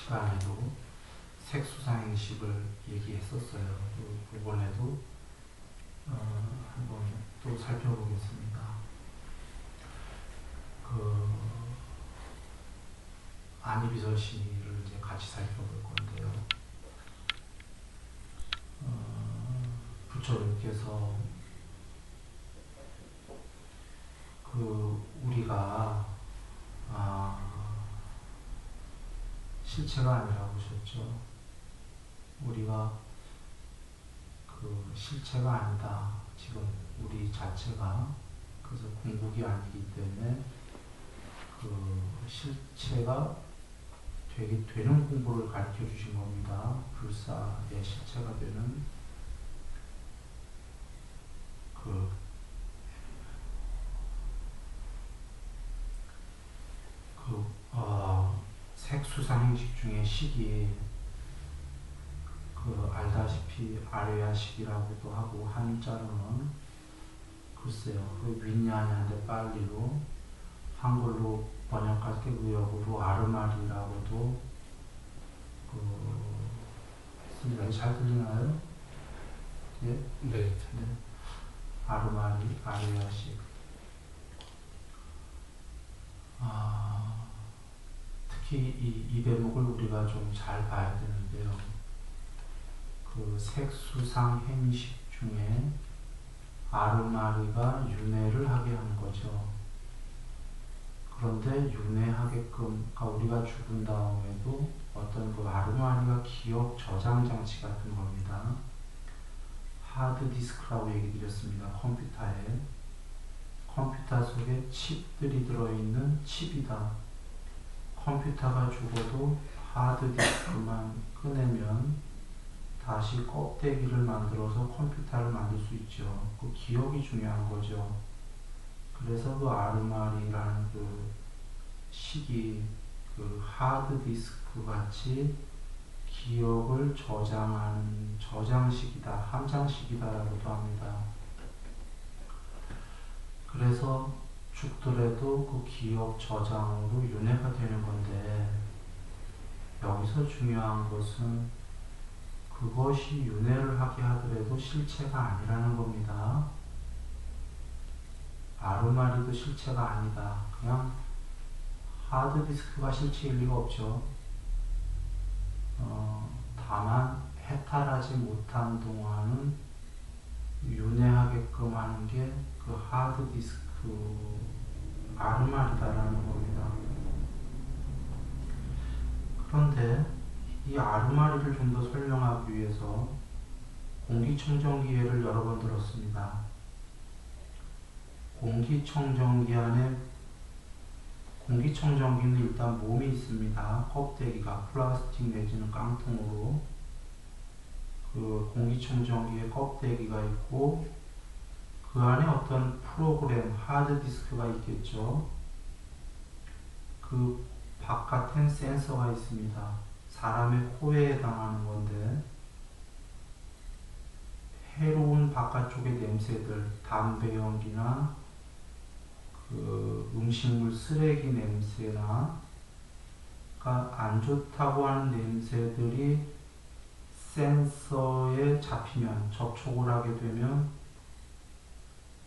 시간에도 색수상행식을 얘기했었어요. 이번에도 한번 또 살펴보겠습니다. 안이비설시를 이제 같이 살펴볼 건데요. 부처님께서 우리가 실체가 아니라고 하셨죠. 우리가 실체가 아니다. 지금 우리 자체가 그래서 궁극이 아니기 때문에 실체가 되는 공부를 가르쳐 주신 겁니다. 불사의 실체가 되는 색수상행식 중에 식이 알다시피 아뢰야식이라고도 하고 한자로는 글쎄요 윈냐냐인데 빨리로 한글로 번역할 때 의역으로 아르마리라고도 했습니다. 잘 들리나요? 예? 네. 아르마리 아뢰야식. 특히 이 대목을 우리가 좀 잘 봐야 되는데요. 색수상행식 중에 아르마리가 윤회를 하게 하는 거죠. 그런데 윤회하게끔, 그러니까 우리가 죽은 다음에도 어떤 아르마리가 기억 저장 장치 같은 겁니다. 하드디스크라고 얘기 드렸습니다. 컴퓨터에. 컴퓨터 속에 칩들이 들어있는 칩이다. 컴퓨터가 죽어도 하드디스크만 꺼내면 다시 껍데기를 만들어서 컴퓨터를 만들 수 있죠. 기억이 중요한 거죠. 그래서 아르마리라는 식이 하드디스크 같이 기억을 저장하는 저장식이다, 함장식이다라고도 합니다. 그래서 죽더라도 기억 저장으로 윤회가 되는 건데, 여기서 중요한 것은 그것이 윤회를 하게 하더라도 실체가 아니라는 겁니다. 아르마리도 실체가 아니다. 그냥 하드디스크가 실체일 리가 없죠. 다만 해탈하지 못한 동안은 윤회하게끔 하는 게 하드디스크 아르마리다라는 겁니다. 그런데 이 아르마리를 좀 더 설명하기 위해서 공기청정기를 여러 번 들었습니다. 공기청정기는 일단 몸이 있습니다. 껍데기가 플라스틱 내지는 깡통으로 공기청정기에 껍데기가 있고 그 안에 어떤 프로그램 하드디스크가 있겠죠. 그 바깥엔 센서가 있습니다. 사람의 코에 해당하는 건데 해로운 바깥쪽의 냄새들, 담배 연기나 음식물 쓰레기 냄새나 안 좋다고 하는 냄새들이 센서에 잡히면, 접촉을 하게 되면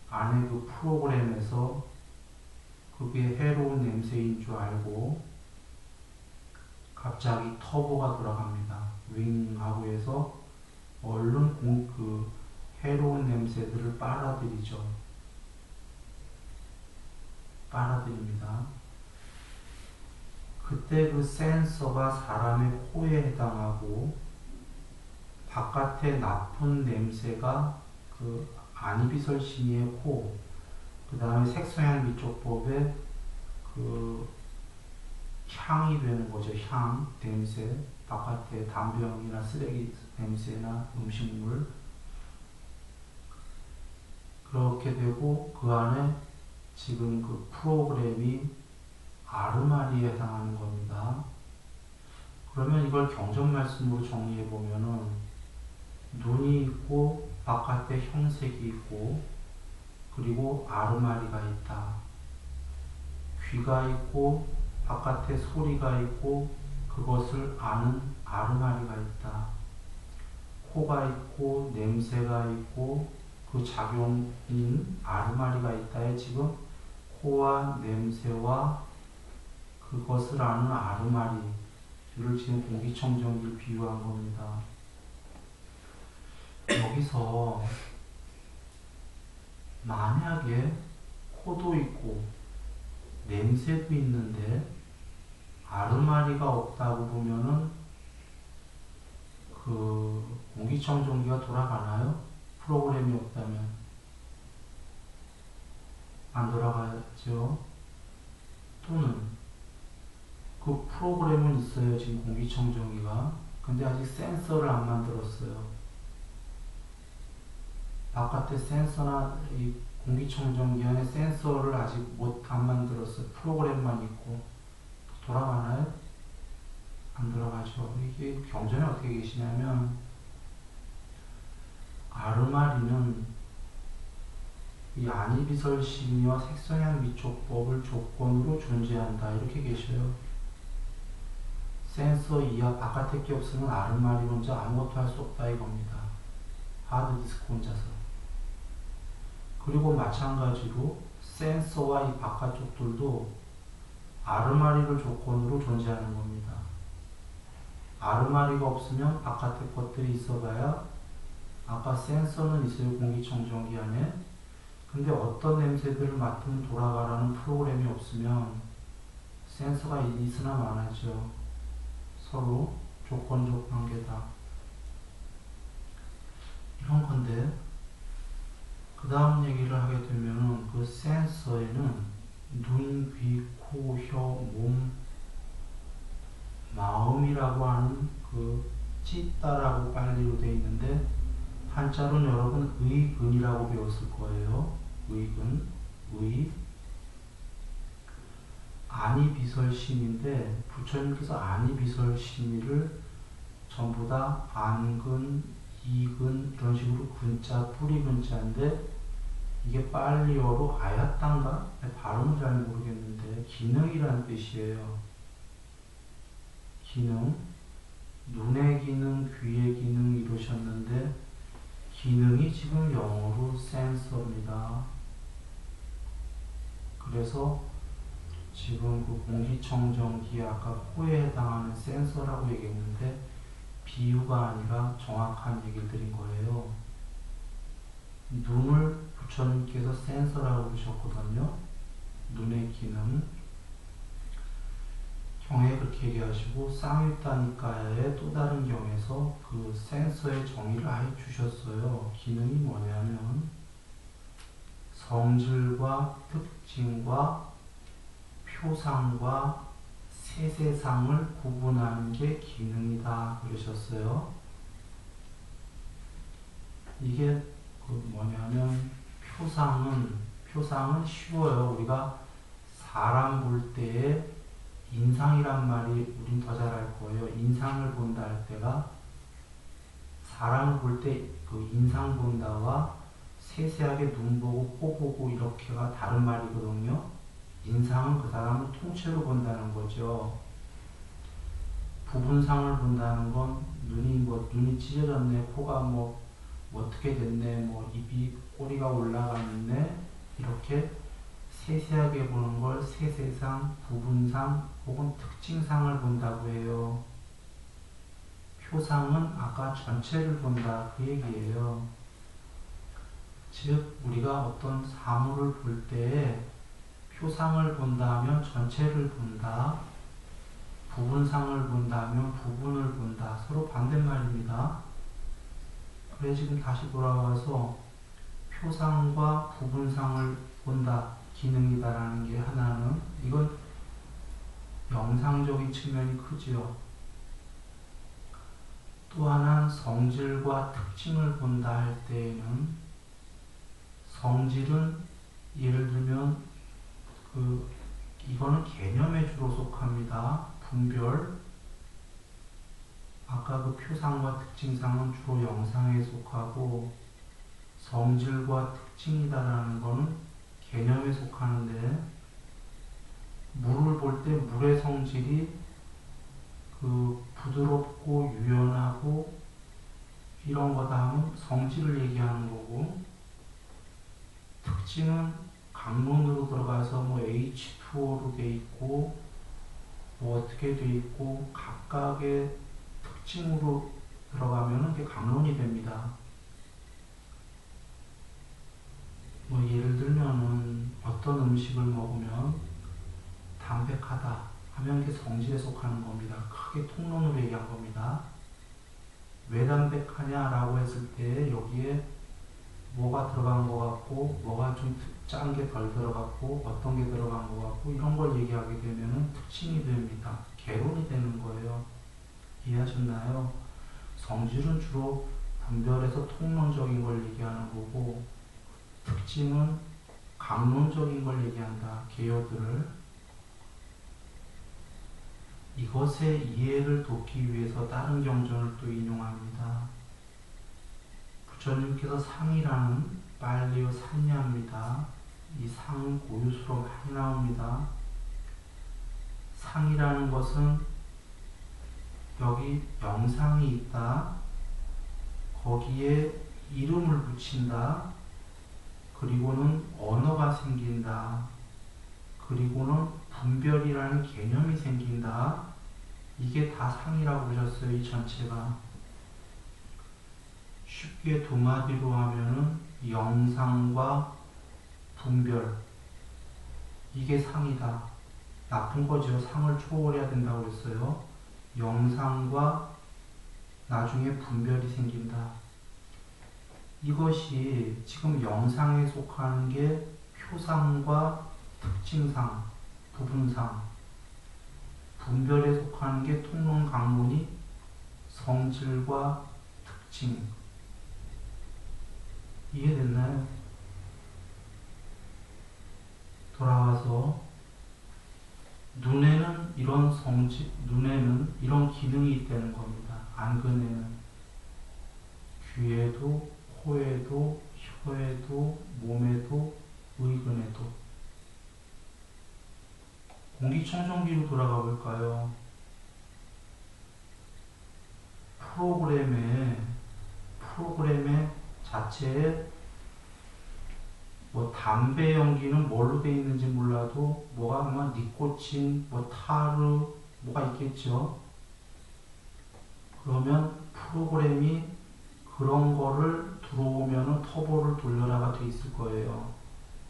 안에 프로그램에서 그게 해로운 냄새인 줄 알고 갑자기 터보가 돌아갑니다. 윙 하고 해서 얼른 해로운 냄새들을 빨아들입니다. 그때 센서가 사람의 코에 해당하고 바깥에 나쁜 냄새가 안이비설신이의 코, 그 다음에 색소향미촉법의 향이 되는 거죠. 향, 냄새, 바깥에 담배연기나 쓰레기 냄새나 음식물, 그렇게 되고 그 안에 지금 프로그램이 아르마리에 해당하는 겁니다. 그러면 이걸 경전 말씀으로 정리해 보면은 눈이 있고 바깥에 형색이 있고 그리고 아르마리가 있다. 귀가 있고 바깥에 소리가 있고 그것을 아는 아르마리가 있다. 코가 있고 냄새가 있고 그 작용인 아르마리가 있다에 지금 코와 냄새와 그것을 아는 아르마리를 지금 공기청정기를 비유한 겁니다. 여기서 만약에 코도 있고 냄새도 있는데 아르마리가 없다고 보면은 그 공기청정기가 돌아가나요? 프로그램이 없다면 안 돌아가죠. 또는 그 프로그램은 있어요. 지금 공기청정기가. 근데 아직 센서를 안 만들었어요. 바깥에 센서나 이 공기청정기 안에 센서를 아직 안 만들었어요. 프로그램만 있고 돌아가나요? 안 돌아가죠. 이게 경전에 어떻게 계시냐면 아르마리는 이 안이비설 심리와 색성향 미촉법을 조건으로 존재한다. 이렇게 계셔요. 센서 이하 바깥에 게 없으면 아르마리 혼자 아무것도 할 수 없다 이겁니다. 하드디스크 혼자서. 그리고 마찬가지로 센서와 이 바깥쪽들도 아르마리를 조건으로 존재하는 겁니다. 아르마리가 없으면 바깥에 것들이 있어봐야 아까 센서는 있어요. 공기청정기 안에. 근데 어떤 냄새들을 맡으면 돌아가라는 프로그램이 없으면 센서가 있으나 마나죠. 서로 조건적 관계다. 이런 건데 그 다음 얘기를 하게 되면은 그 센서에는 눈, 귀, 코, 혀, 몸, 마음이라고 하는 그 찌따라고 빨리로 되어 있는데 한자로는 여러분 의근이라고 배웠을 거예요. 의근, 의. 안이비설심인데 부처님께서 안이비설심이를 전부 다 안근, 이근 이런 식으로 근자, 뿌리 근자인데 이게 빨리어로 아야딴가? 발음은 잘 모르겠는데 기능이라는 뜻이에요. 기능, 눈의 기능, 귀의 기능 이러셨는데 기능이 지금 영어로 센서입니다. 그래서 지금 그 공기청정기 아까 코에 해당하는 센서라고 얘기했는데 비유가 아니라 정확한 얘기를 드린 거예요. 눈을 부처님께서 센서라고 부르셨거든요. 눈의 기능. 경에 그렇게 얘기하시고 쌍유타니까의 또 다른 경에서 그 센서의 정의를 아예 주셨어요. 기능이 뭐냐면 성질과 특징과 표상과 세세상을 구분하는 게 기능이다 그러셨어요. 이게 그 뭐냐면 표상은 쉬워요. 우리가 사람 볼 때에 인상이란 말이 우린 더 잘할 거예요. 인상을 본다 할 때가 사람을 볼 때 그 인상 본다와 세세하게 눈 보고 코 보고 이렇게가 다른 말이거든요. 인상은 그 사람을 통째로 본다는 거죠. 부분상을 본다는 건 눈이 찢어졌네, 코가 뭐 어떻게 됐네, 뭐 입이 꼬리가 올라갔네 이렇게 세세하게 보는 걸 세세상, 부분상 혹은 특징상을 본다고 해요. 표상은 아까 전체를 본다 그 얘기예요. 즉 우리가 어떤 사물을 볼 때에 표상을 본다 하면 전체를 본다, 부분상을 본다 하면 부분을 본다. 서로 반대말입니다. 그래 지금 다시 돌아와서 표상과 부분상을 본다, 기능이다라는 게 하나는 이건 영상적인 측면이 크지요. 또 하나는 성질과 특징을 본다 할 때에는 성질은 예를 들면 이거는 개념에 주로 속합니다. 분별. 아까 그 표상과 특징상은 주로 영상에 속하고 성질과 특징이다라는 거는 개념에 속하는데 물을 볼 때 물의 성질이 그 부드럽고 유연하고 이런 거다 하면 성질을 얘기하는 거고, 특징은 강론으로 들어가서 뭐 H2O로 돼 있고 뭐 어떻게 돼 있고 각각의 특징으로 들어가면 이게 강론이 됩니다. 뭐 예를 들면은 어떤 음식을 먹으면 담백하다 하면 이게 성질에 속하는 겁니다. 크게 통론으로 얘기한 겁니다. 왜 담백하냐라고 했을 때 여기에 뭐가 들어간 것 같고 뭐가 좀 짠 게 덜 들어갔고 어떤 게 들어간 것 같고 이런 걸 얘기하게 되면 특징이 됩니다. 개론이 되는 거예요. 이해하셨나요? 성질은 주로 분별해서 통론적인 걸 얘기하는 거고, 특징은 강론적인 걸 얘기한다. 개요들을. 이것의 이해를 돕기 위해서 다른 경전을 또 인용합니다. 부처님께서 상이라는 빨리어 산야입니다. 이 상은 고유수로 많이 나옵니다. 상이라는 것은 여기 영상이 있다. 거기에 이름을 붙인다. 그리고는 언어가 생긴다. 그리고는 분별이라는 개념이 생긴다. 이게 다 상이라고 보셨어요. 이 전체가. 쉽게 두 마디로 하면은 영상과 분별, 이게 상이다. 나쁜 거죠. 상을 초월해야 된다고 했어요. 영상과 나중에 분별이 생긴다. 이것이 지금 영상에 속하는 게 표상과 특징상, 부분상, 분별에 속하는 게 통론 강론이 성질과 특징. 이해됐나요? 돌아와서 눈에는 이런 성질, 눈에는 이런 기능이 있다는 겁니다. 안근에는 귀에도, 코에도, 혀에도, 몸에도, 의근에도. 공기청정기로 돌아가 볼까요? 프로그램의 자체에 뭐 담배 연기는 뭘로 되어 있는지 몰라도 뭐가 아마 니코틴, 뭐 타르, 뭐가 있겠죠. 그러면 프로그램이 그런 거를 들어오면은 터보를 돌려라가 돼 있을 거예요.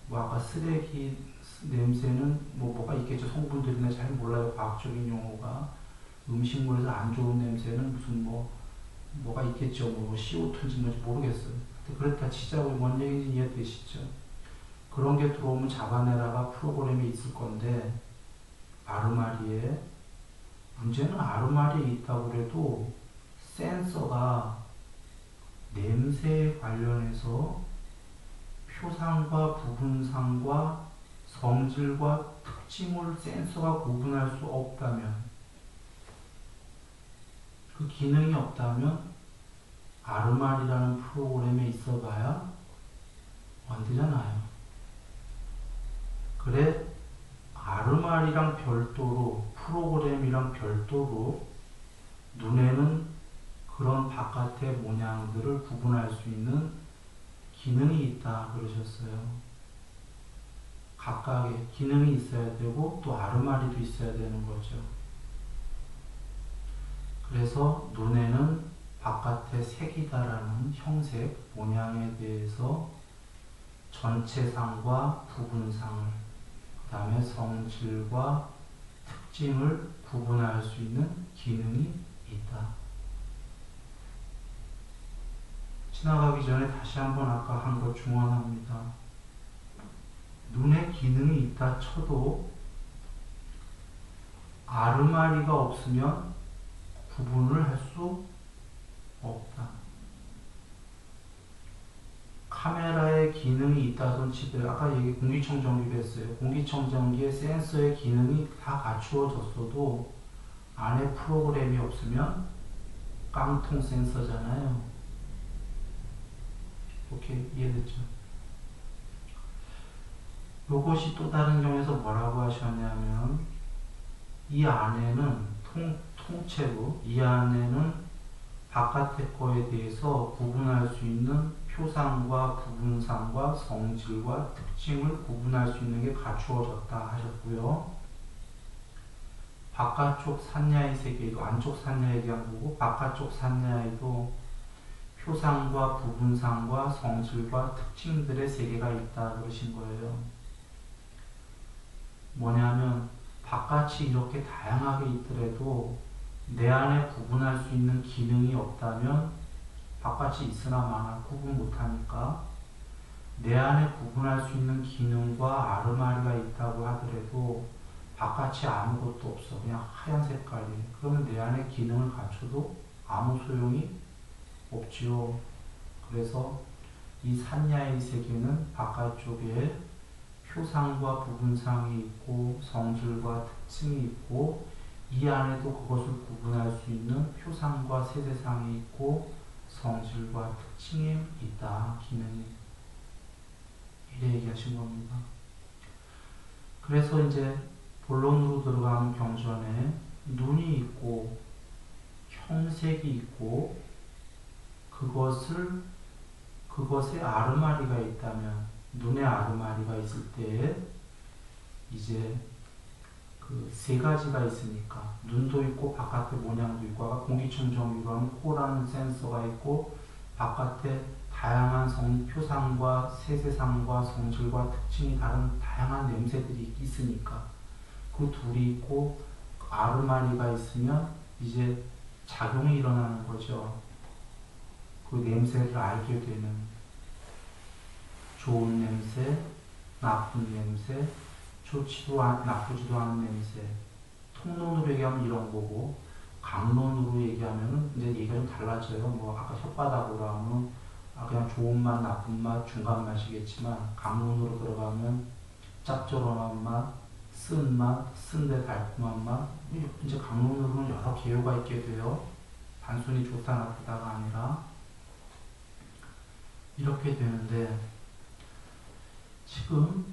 뭐 아까 쓰레기 냄새는 뭐가 있겠죠. 성분들이나 잘 몰라요. 과학적인 용어가. 음식물에서 안 좋은 냄새는 무슨 뭐가 있겠죠. 뭐 CO2인지 뭔지 모르겠어요. 그렇다 치자고 뭔 얘기인지 이해되시죠? 그런 게 들어오면 잡아내라가 프로그램에 있을 건데, 아르마리에 문제는 아르마리에 있다고 해도 센서가 냄새에 관련해서 표상과 부분상과 성질과 특징을 센서가 구분할 수 없다면, 그 기능이 없다면 아르마리라는 프로그램에 있어봐야 안 되잖아요. 그래, 아르마리랑 별도로, 프로그램이랑 별도로 눈에는 그런 바깥의 모양들을 구분할 수 있는 기능이 있다 그러셨어요. 각각의 기능이 있어야 되고 또 아르마리도 있어야 되는 거죠. 그래서 눈에는 바깥의 색이다라는 형색, 모양에 대해서 전체상과 부분상을, 그 다음에 성질과 특징을 구분할 수 있는 기능이 있다. 지나가기 전에 다시 한번 아까 한 거 중원합니다. 눈에 기능이 있다 쳐도 아르마리가 없으면 구분을 할 수 없다. 카메라에 기능이 있다 손 치더라도, 아까 얘기 공기청정기도 했어요. 공기청정기에 센서의 기능이 다 갖추어졌어도 안에 프로그램이 없으면 깡통 센서잖아요. 오케이, 이해됐죠? 요것이 또 다른 경우에서 뭐라고 하셨냐면, 이 안에는 통째로 이 안에는 바깥의 거에 대해서 구분할 수 있는 표상과 부분상과 성질과 특징을 구분할 수 있는 게 갖추어졌다 하셨고요. 바깥쪽 산야의 세계에도 안쪽 산야에 대한 거고 바깥쪽 산야에도 표상과 부분상과 성질과 특징들의 세계가 있다 그러신 거예요. 뭐냐면 바깥이 이렇게 다양하게 있더라도 내 안에 구분할 수 있는 기능이 없다면 바깥이 있으나 마나 구분 못하니까 내 안에 구분할 수 있는 기능과 아르마리가 있다고 하더라도 바깥이 아무것도 없어. 그냥 하얀 색깔이. 그러면 내 안에 기능을 갖춰도 아무 소용이 없지요. 그래서 이 산야의 세계는 바깥쪽에 표상과 부분상이 있고 성질과 특징이 있고 이 안에도 그것을 구분할 수 있는 표상과 세세상이 있고 성질과 특징이 있다. 기능이. 이래 얘기하신 겁니다. 그래서 이제 본론으로 들어가는 경전에 눈이 있고 형색이 있고 그것에 아르마리가 있다면 눈에 아르마리가 있을 때 이제 그 세 가지가 있으니까 눈도 있고 바깥에 모양도 있고 아까 공기청정기로 하면 코라는 센서가 있고 바깥에 다양한 표상과 세세상과 성질과 특징이 다른 다양한 냄새들이 있으니까 그 둘이 있고 아르마리가 있으면 이제 작용이 일어나는 거죠. 그 냄새를 알게 되는 좋은 냄새, 나쁜 냄새, 나쁘지도 않은 냄새. 통론으로 얘기하면 이런 거고 강론으로 얘기하면 이제 얘기가 좀 달라져요. 뭐 아까 혓바닥으로 하면 그냥 좋은 맛, 나쁜 맛, 중간 맛이겠지만 강론으로 들어가면 짭조름한 맛, 쓴 맛, 쓴데 달콤한 맛. 이제 강론으로는 여러 개요가 있게 돼요. 단순히 좋다 나쁘다가 아니라 이렇게 되는데 지금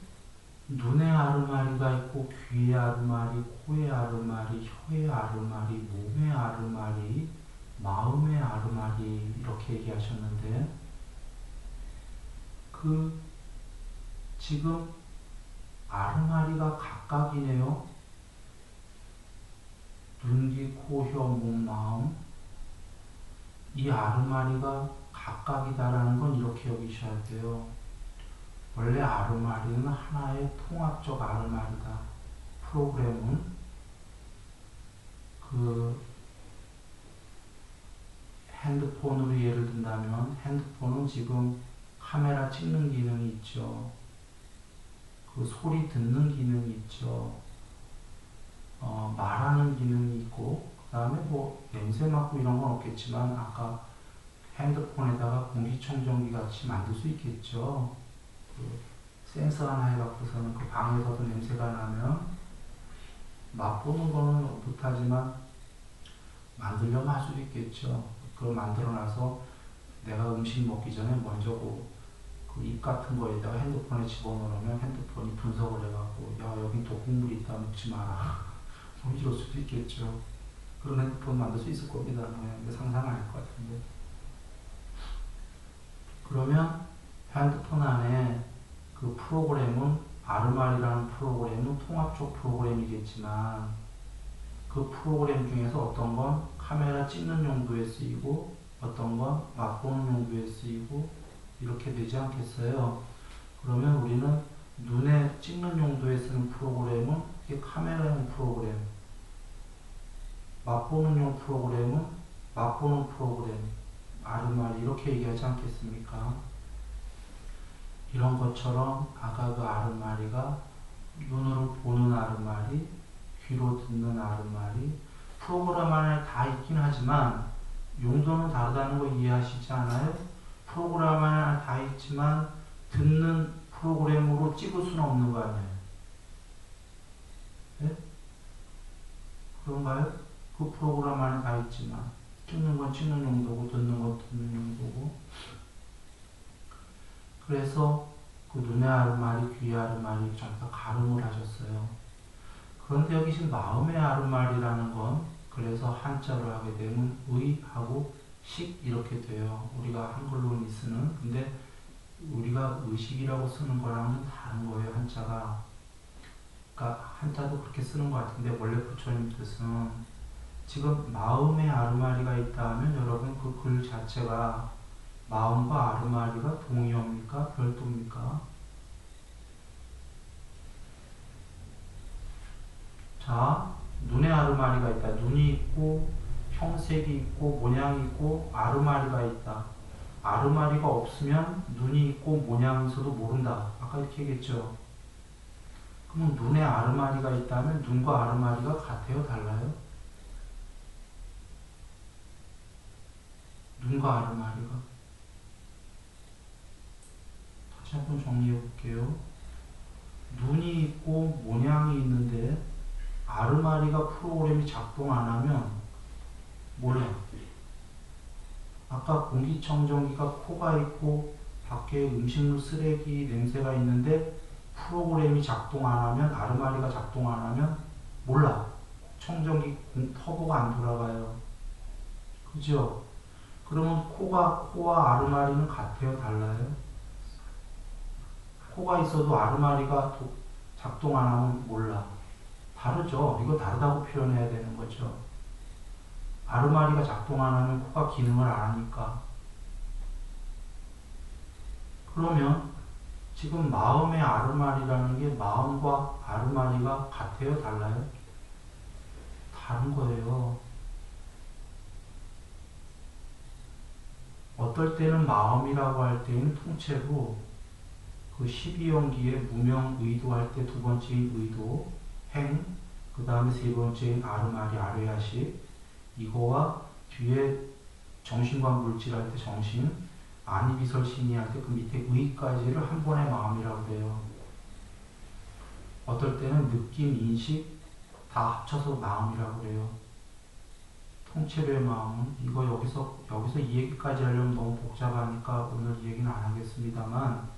눈에 아르마리가 있고 귀에 아르마리, 코에 아르마리, 혀에 아르마리, 몸에 아르마리, 마음에 아르마리 이렇게 얘기하셨는데 지금 아르마리가 각각이네요. 눈, 귀, 코, 혀, 몸, 마음. 이 아르마리가 각각이다라는 건 이렇게 여기셔야 돼요. 원래 아르마리는 하나의 통합적 아르마리다. 프로그램은 핸드폰으로 예를 든다면 핸드폰은 지금 카메라 찍는 기능이 있죠. 소리 듣는 기능이 있죠. 말하는 기능이 있고 그 다음에 뭐 냄새 맡고 이런 건 없겠지만 아까 핸드폰에다가 공기청정기 같이 만들 수 있겠죠. 센서 하나 해갖고서는 그 방에서도 냄새가 나면 맛보는 거는 못하지만 만들려면 할 수도 있겠죠. 그걸 만들어놔서 내가 음식 먹기 전에 먼저 그 입 같은 거에다가 핸드폰에 집어넣으면 핸드폰이 분석을 해갖고 야 여긴 독극물이 있다 먹지 마라 뭐 이럴 수도 있겠죠. 그런 핸드폰 만들 수 있을 겁니다. 근데 상상 안 할 것 같은데. 그러면 핸드폰 안에 그 프로그램은 아르마리라는 프로그램은 통합적 프로그램이겠지만 그 프로그램 중에서 어떤 건 카메라 찍는 용도에 쓰이고 어떤 건 맛보는 용도에 쓰이고 이렇게 되지 않겠어요? 그러면 우리는 눈에 찍는 용도에 쓰는 프로그램은 이게 카메라용 프로그램, 맛보는 용 프로그램은 맛보는 프로그램, 아르마리 이렇게 얘기하지 않겠습니까? 이런 것처럼 아까 그 아르마리가 눈으로 보는 아르마리, 귀로 듣는 아르마리, 프로그램 안에 다 있긴 하지만 용도는 다르다는 거 이해하시지 않아요? 프로그램 안에 다 있지만 듣는 프로그램으로 찍을 수는 없는 거 아니에요? 네? 그런가요? 그 프로그램 안에 다 있지만 찍는 건 찍는 용도고 듣는 건 듣는 용도고 그래서 그 눈의 아르마리, 귀의 아르마리 전부 다 가름을 하셨어요. 그런데 여기 지금 마음의 아르마리라는 건 그래서 한자로 하게 되면 의하고 식 이렇게 돼요. 우리가 한글로는 쓰는. 근데 우리가 의식이라고 쓰는 거랑은 좀 다른 거예요. 한자가. 그러니까 한자도 그렇게 쓰는 것 같은데 원래 부처님 뜻은 지금 마음에 아르마리가 있다 하면 여러분 그 글 자체가 마음과 아르마리가 동의어입니까? 별도입니까? 자, 눈에 아르마리가 있다. 눈이 있고 형색이 있고 모양이 있고 아르마리가 있다. 아르마리가 없으면 눈이 있고 모양이 있어도 모른다. 아까 이렇게 얘기했죠. 그럼 눈에 아르마리가 있다면 눈과 아르마리가 같아요? 달라요? 눈과 아르마리가. 다시 한번 정리해 볼게요. 눈이 있고 모양이 있는데 아르마리가 프로그램이 작동 안 하면 몰라. 아까 공기청정기가 코가 있고 밖에 음식물 쓰레기 냄새가 있는데 프로그램이 작동 안 하면 아르마리가 작동 안 하면 몰라. 청정기 터보가 안 돌아가요. 그죠? 그러면 코와 아르마리는 같아요? 달라요? 코가 있어도 아르마리가 작동 안 하면 몰라. 다르죠? 이거 다르다고 표현해야 되는 거죠. 아르마리가 작동 안 하면 코가 기능을 안 하니까. 그러면 지금 마음의 아르마리라는 게 마음과 아르마리가 같아요? 달라요? 다른 거예요. 어떨 때는 마음이라고 할 때는 통째로 그 12연기에 무명 의도할 때 두 번째인 의도, 행, 그 다음에 세 번째인 아르마리, 아뢰야식, 이거와 뒤에 정신과 물질할 때 정신, 아니비설신이 할 때 그 밑에 의까지를 한 번의 마음이라고 해요. 어떨 때는 느낌, 인식 다 합쳐서 마음이라고 해요. 통째로의 마음은 이거 여기서 이 얘기까지 하려면 너무 복잡하니까 오늘 이 얘기는 안 하겠습니다만,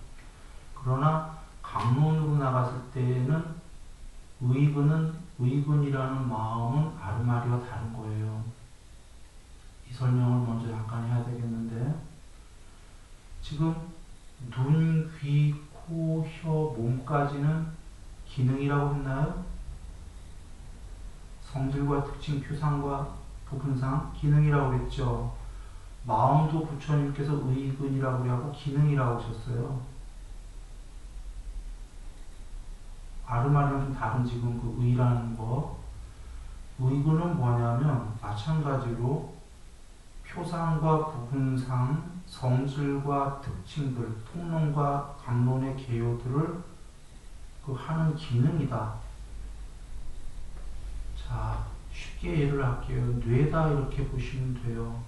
그러나 강론으로 나갔을 때는 의근이라는 마음은 아르마리와 다른 거예요. 이 설명을 먼저 잠깐 해야 되겠는데, 지금 눈, 귀, 코, 혀, 몸까지는 기능이라고 했나요? 성질과 특징, 표상과 부분상 기능이라고 했죠. 마음도 부처님께서 의근이라고 하고 기능이라고 하셨어요. 아르마리랑 좀 다른 지금 그 의라는 거. 의근은 뭐냐면 마찬가지로 표상과 부분상, 성질과 특징들, 통론과 감론의 개요들을 그 하는 기능이다. 자, 쉽게 예를 할게요. 뇌다 이렇게 보시면 돼요.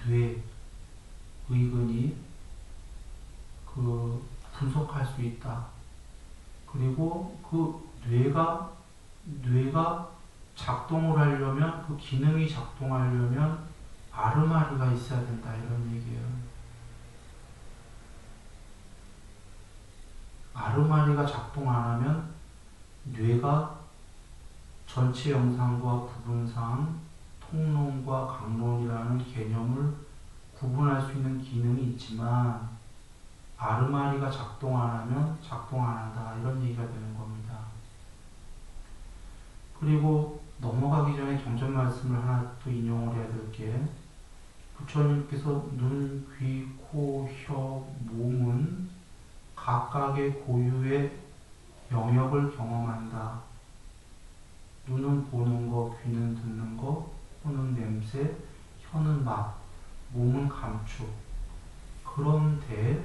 뇌, 의근이 그 분석할 수 있다. 그리고 그 뇌가 작동을 하려면, 그 기능이 작동하려면 아르마리가 있어야 된다 이런 얘기예요. 아르마리가 작동 안 하면 뇌가 전체 영상과 부분상, 통론과 강론이라는 개념을 구분할 수 있는 기능이 있지만 아르마리가 작동 안 하면 작동 안 한다 이런 얘기가 되는 겁니다. 그리고 넘어가기 전에 경전 말씀을 하나 또 인용을 해야 될 게, 부처님께서 눈, 귀, 코, 혀, 몸은 각각의 고유의 영역을 경험한다. 눈은 보는 거, 귀는 듣는 거, 코는 냄새, 혀는 맛, 몸은 감촉. 그런데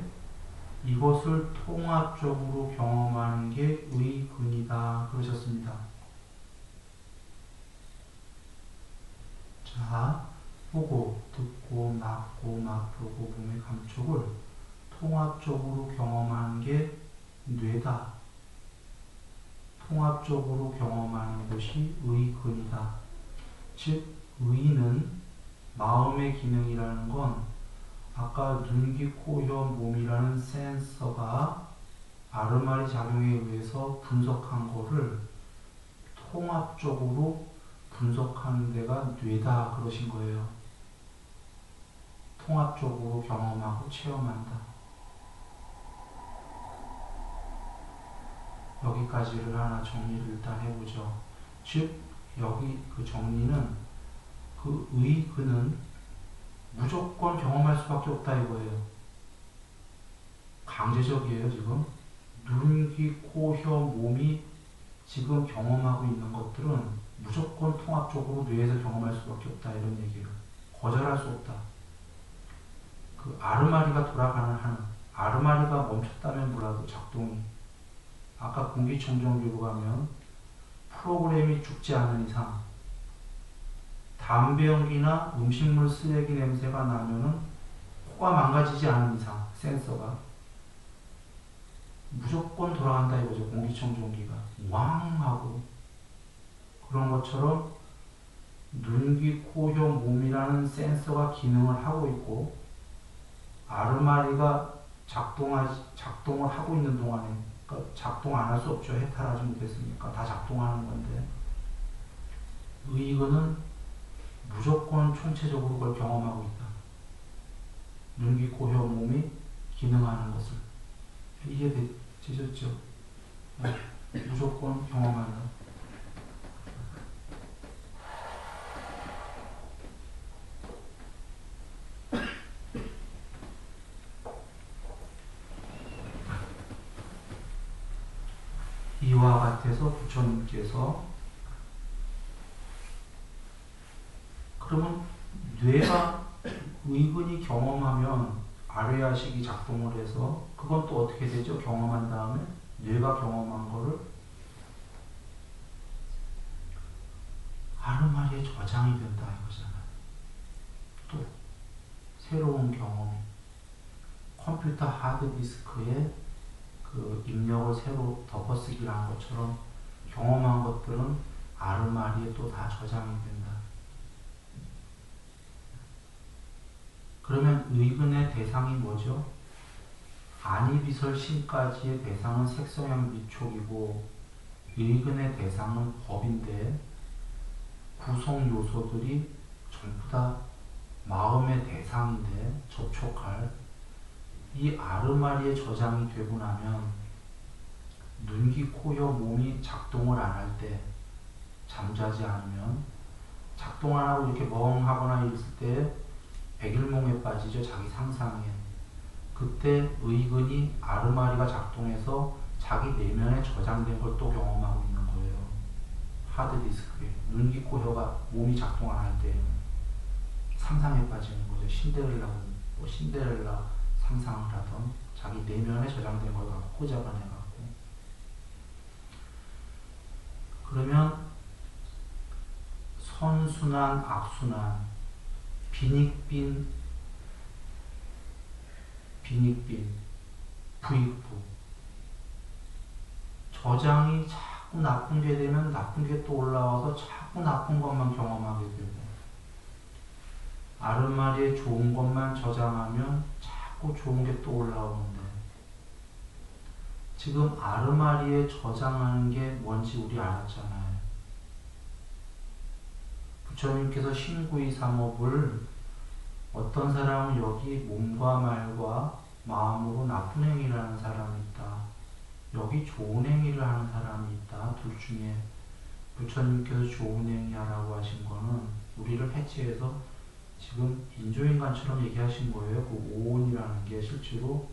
이것을 통합적으로 경험하는 게 의근이다 그러셨습니다. 자, 보고, 듣고, 맡고, 맛보고, 몸의 감촉을 통합적으로 경험하는 게 뇌다. 통합적으로 경험하는 것이 의근이다. 즉, 의는 마음의 기능이라는 건 아까 눈, 귀, 코, 혀, 몸이라는 센서가 아르마리 작용에 의해서 분석한 거를 통합적으로 분석하는 데가 뇌다 그러신 거예요. 통합적으로 경험하고 체험한다. 여기까지를 하나 정리를 일단 해보죠. 즉 여기 그 정리는 그 의그는 무조건 경험할 수밖에 없다 이거예요. 강제적이에요 지금. 눈, 귀, 코, 혀, 몸이 지금 경험하고 있는 것들은 무조건 통합적으로 뇌에서 경험할 수밖에 없다 이런 얘기예요. 거절할 수 없다. 그 아르마리가 돌아가는 한 아르마리가 멈췄다면 몰라도 작동이 아까 공기청정기로 가면 프로그램이 죽지 않은 이상 담배 연기나 음식물 쓰레기 냄새가 나면은 코가 망가지지 않은 이상 센서가 무조건 돌아간다 이거죠. 공기청정기가 왕 하고 그런 것처럼 눈, 귀, 코, 혀, 몸이라는 센서가 기능을 하고 있고 아르마리가 작동을 하고 있는 동안에 그러니까 작동 안 할 수 없죠. 해탈하지 못했으니까 다 작동하는 건데 의거는 무조건 총체적으로 그걸 경험하고 있다. 눈, 귀, 코, 혀, 몸이 기능하는 것을 이해되셨죠? 무조건 경험한다. 이와 같아서 부처님께서 그러면 뇌가 의근이 경험하면 아뢰야식이 작동을 해서 그건 또 어떻게 되죠? 경험한 다음에 뇌가 경험한 거를 아르마리에 저장이 된다 이거잖아요. 또 새로운 경험이 컴퓨터 하드디스크에 그 입력을 새로 덮어쓰기를 한 것처럼 경험한 것들은 아르마리에 또 다 저장이 된다. 그러면 의근의 대상이 뭐죠? 안이비설신까지의 대상은 색성향 미촉이고 의근의 대상은 법인데 구성 요소들이 전부 다 마음의 대상인데 접촉할 이 아르마리에 저장이 되고 나면 눈, 귀, 코, 혀, 몸이 작동을 안 할 때 잠자지 않으면 작동 안 하고 이렇게 멍하거나 있을 때 백일몽에 빠지죠. 자기 상상에. 그때 의근이 아르마리가 작동해서 자기 내면에 저장된 걸 또 경험하고 있는 거예요. 하드디스크에. 눈, 귀, 코, 혀가 몸이 작동 안 할 때 상상에 빠지는 거죠. 신데렐라 상상을 하던 자기 내면에 저장된 걸 갖고 잡아내갖고 그러면 선순환, 악순환, 빈익빈, 부익부 저장이 자꾸 나쁜 게 되면 나쁜 게 또 올라와서 자꾸 나쁜 것만 경험하게 되고 아르마리에 좋은 것만 저장하면 자꾸 좋은 게 또 올라오는데 지금 아르마리에 저장하는 게 뭔지 우리 알았잖아요. 부처님께서 신구이 삼업을 어떤 사람은 여기 몸과 말과 마음으로 나쁜 행위를 하는 사람이 있다. 여기 좋은 행위를 하는 사람이 있다. 둘 중에 부처님께서 좋은 행위 하라고 하신 거는 우리를 해치해서 지금 인조인간처럼 얘기하신 거예요. 그 오온이라는 게 실제로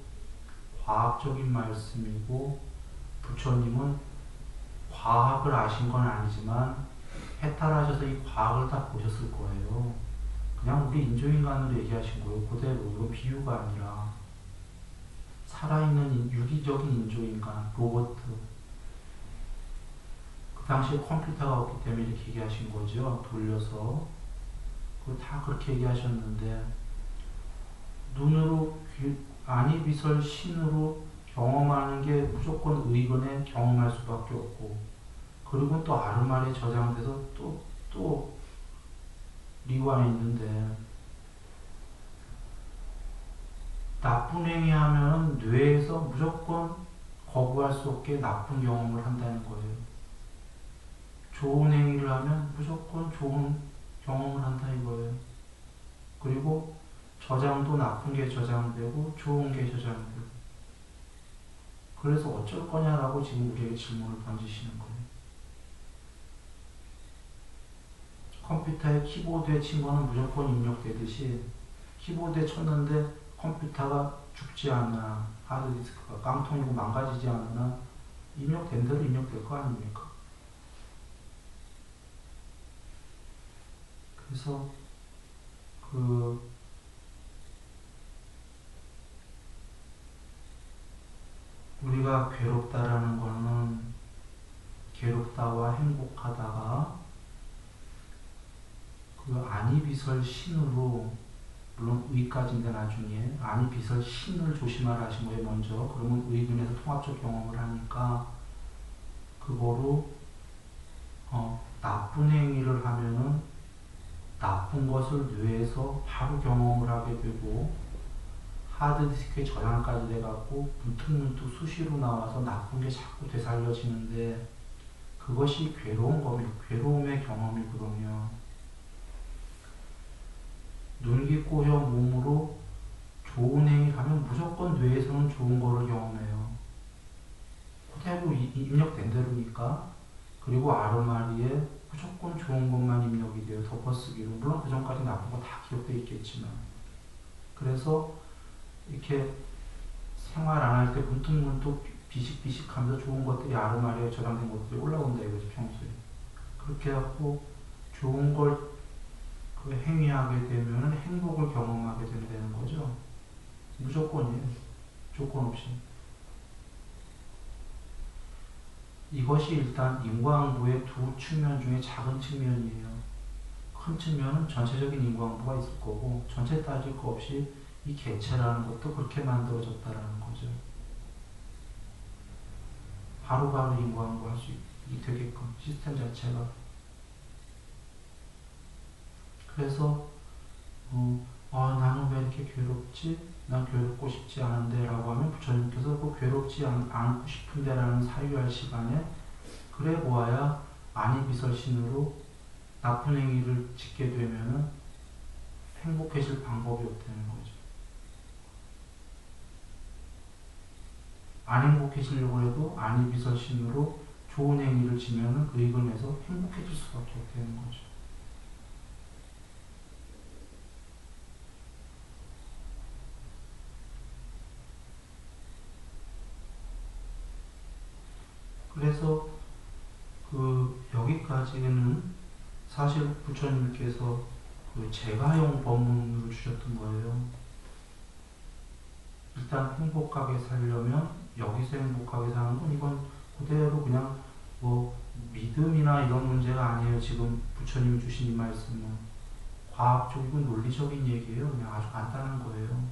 과학적인 말씀이고 부처님은 과학을 아신 건 아니지만 해탈하셔서 이 과학을 다 보셨을 거예요. 그냥 우리 인조인간으로 얘기하신 거예요. 그대로. 이거 비유가 아니라 살아있는 유기적인 인조인간, 로봇. 그 당시에 컴퓨터가 없기 때문에 이렇게 얘기하신 거죠. 돌려서. 다 그렇게 얘기하셨는데 눈으로 안이비설 신으로 경험하는 게 무조건 의근에 경험할 수밖에 없고 그리고 또 아르마리에 저장돼서 또 리완에 있는데 나쁜 행위하면 뇌에서 무조건 거부할 수 없게 나쁜 경험을 한다는 거예요. 좋은 행위를 하면 무조건 좋은 경험을 한다 이거예요. 그리고 저장도 나쁜 게 저장되고 좋은 게 저장되고. 그래서 어쩔 거냐라고 지금 우리에게 질문을 던지시는 거예요. 컴퓨터의 키보드에 친 거는 무조건 입력되듯이 키보드에 쳤는데 컴퓨터가 죽지 않나, 하드디스크가 깡통이고 망가지지 않나, 입력된 대로 입력될 거 아닙니까? 그래서 우리가 괴롭다라는 거는 괴롭다와 행복하다가 아니비설 신으로, 물론 의까지인데 나중에 아니비설 신을 조심하라 하신 거예요 먼저. 그러면 의근에서 통합적 경험을 하니까 그거로 나쁜 행위를 하면은 나쁜 것을 뇌에서 바로 경험을 하게 되고 하드디스크에 저장까지 돼갖고 문득문득 수시로 나와서 나쁜 게 자꾸 되살려지는데 그것이 괴로운 겁니다. 괴로움의 경험이거든요. 눈, 귀, 코, 혀, 몸으로 좋은 행위를 하면 무조건 뇌에서는 좋은 거를 경험해요. 그대로 입력된 대로니까. 그리고 아르마리에 무조건 좋은 것만 입력이 돼요. 덮어쓰기로. 물론 그 전까지 나쁜 거 다 기억돼 있겠지만. 그래서 이렇게 생활 안 할 때 문득문득 비식비식 하면서 좋은 것들이 아르마리에 저장된 것들이 올라온다 이거지 평소에. 그렇게 해갖고 좋은 걸 행위하게 되면 행복을 경험하게 된다는 거죠. 무조건이에요. 조건 없이. 이것이 일단 인과응보의 두 측면 중에 작은 측면이에요. 큰 측면은 전체적인 인과응보가 있을 거고 전체 따질 거 없이 이 개체라는 것도 그렇게 만들어졌다라는 거죠. 바로바로 인과응보 할 수 되게끔 시스템 자체가. 그래서 나는 왜 이렇게 괴롭지? 난 괴롭고 싶지 않은데 라고 하면 부처님께서 그 괴롭지 않고 싶은데 라는 사유할 시간에 그래 보아야 아니비설신으로 나쁜 행위를 짓게 되면은 행복해질 방법이 없다는 거죠. 안 행복해지려고 해도 아니비설신으로 좋은 행위를 지면은 의근해서 행복해질 수밖에 없다는 거죠. 그래서 여기까지는 사실 부처님께서 제가용 법문을 주셨던 거예요. 일단 행복하게 살려면 여기서 행복하게 사는 건 이건 그대로 그냥 믿음이나 이런 문제가 아니에요. 지금 부처님이 주신 이 말씀은 과학적이고 논리적인 얘기예요. 그냥 아주 간단한 거예요.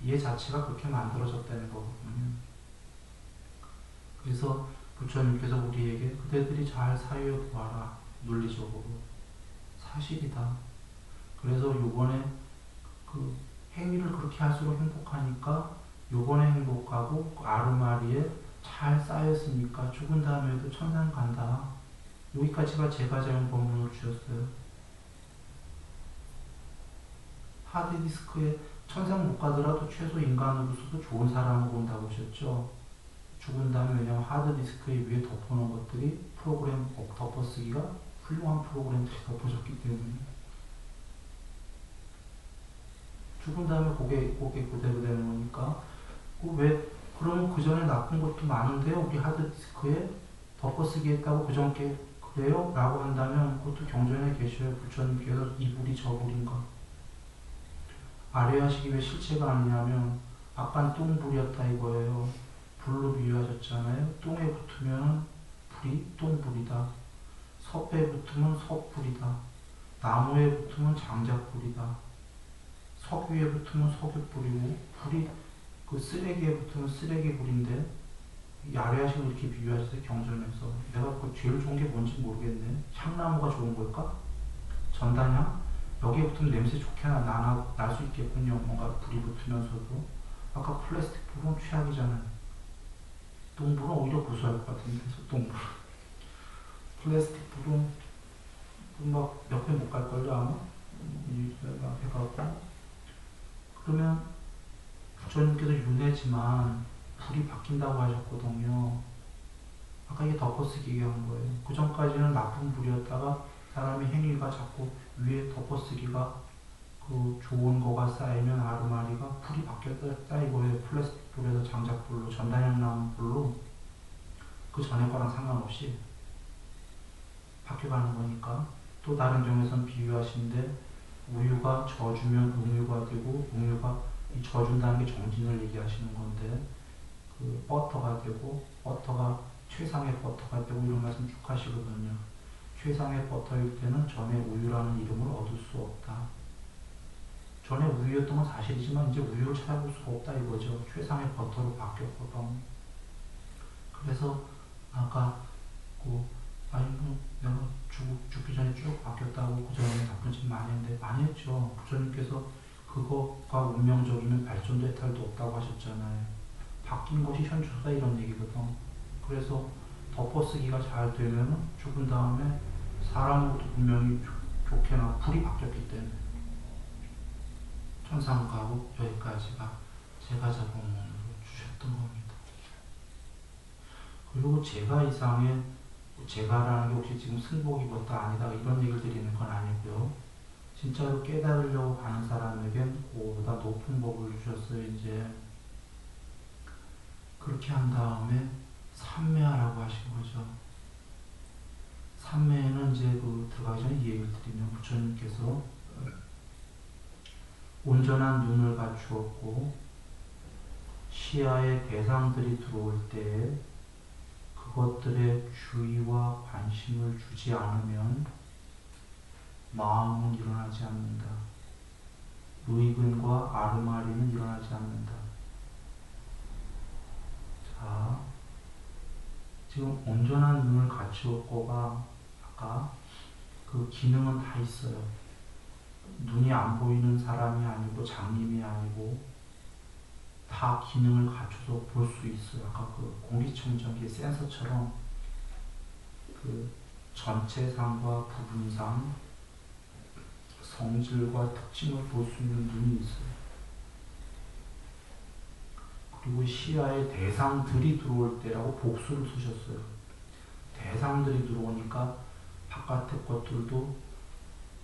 이해 자체가 그렇게 만들어졌다는 거거든요. 그래서 부처님께서 우리에게 그대들이 잘 사유해 보아라. 논리적으로. 사실이다. 그래서 요번에 행위를 그렇게 할수록 행복하니까 요번에 행복하고 아르마리에 잘 쌓였으니까 죽은 다음에도 천상 간다. 여기까지가 제가자용 법문을 주셨어요. 하드디스크에 천상 못 가더라도 최소 인간으로서도 좋은 사람을 본다고 하셨죠. 죽은 다음에 왜냐면 하드디스크 위에 덮어놓은 것들이 프로그램 덮어쓰기가 훌륭한 프로그램들이 덮어졌기 때문에 죽은 다음에 그게 그대로 되는 거니까 그러면 그 전에 나쁜 것도 많은데요. 우리 하드디스크에 덮어쓰기 했다고 그 전께 그래요? 라고 한다면 그것도 경전에 계셔요. 부처님께서 이불이 저불인가. 아래하시기 왜 실체가 아니냐면 아깐 똥불이었다 이거예요. 불로 비유하셨잖아요. 똥에 붙으면 불이 똥불이다. 섭에 붙으면 섭불이다. 나무에 붙으면 장작불이다. 석유에 붙으면 석유불이고 불이 쓰레기에 붙으면 쓰레기불인데 아래하시고 이렇게 비유하셨어요. 경전에서. 내가 제일 좋은 게 뭔지 모르겠네. 향나무가 좋은 걸까? 전단향? 여기에 붙으면 냄새 좋게 날 수 있겠군요. 뭔가 불이 붙으면서도. 아까 플라스틱 불은 최악이잖아요. 똥불은 오히려 고소할 것 같은데, 똥불. 플라스틱 불은 막 몇 회 못 갈걸요 아마? 막 해갖고 그러면 부처님께서 윤회지만 불이 바뀐다고 하셨거든요. 아까 이게 덮어쓰기 얘기한 거예요. 그 전까지는 나쁜 불이었다가 사람의 행위가 자꾸 위에 덮어쓰기가 그 좋은 거가 쌓이면 아르마리가 불이 바뀌었다 이거예요. 플라스틱 불에서 장작불로 전단향 나온 불로 그 전에 거랑 상관없이 바뀌어가는 거니까. 또 다른 점에서는 비유하시는데 우유가 져주면 음유가 되고 음유가 이 져준다는 게 정진을 얘기하시는 건데 그 버터가 되고 버터가 최상의 버터가 되고 이런 말씀 쭉 하시거든요. 최상의 버터일 때는 전에 우유라는 이름을 얻을 수 없다. 전에 우유였던 건 사실이지만 이제 우유를 찾아볼 수가 없다 이거죠. 최상의 버터로 바뀌었거든. 그래서 아까 아니 내가 죽기 전에 쭉 바뀌었다고 그전에 나쁜 짓 많이 했는데 많이 했죠. 부처님께서 그거가 운명적이면 발전도 해탈도 없다고 하셨잖아요. 바뀐 것이 현주소다 이런 얘기거든. 그래서 덮어쓰기가 잘 되면 죽은 다음에 사람으로도 분명히 좋게 나고 불이 바뀌었기 때문에 천상 가고 여기까지가 제가 자본문으로 주셨던 겁니다. 그리고 제가 이상의 제가라는 게 혹시 지금 승복 입었다 아니다 이런 얘기를 드리는 건 아니고요. 진짜로 깨달으려고 하는 사람에겐 그보다 높은 법을 주셨어요. 이제 그렇게 한 다음에 삼매하라고 하신 거죠. 삼매에는 이제 들어가기 전에 이 얘기를 드리면 부처님께서 온전한 눈을 갖추었고 시야에 대상들이 들어올 때에 그것들의 주의와 관심을 주지 않으면 마음은 일어나지 않는다. 의근과 아르마리는 일어나지 않는다. 자, 지금 온전한 눈을 갖추었고가 아까 그 기능은 다 있어요. 눈이 안 보이는 사람이 아니고 장님이 아니고 다 기능을 갖춰서 볼 수 있어요. 아까 그 공기청정기 센서처럼 그 전체상과 부분상 성질과 특징을 볼 수 있는 눈이 있어요. 그리고 시야에 대상들이 들어올 때라고 복수를 쓰셨어요. 대상들이 들어오니까 바깥의 것들도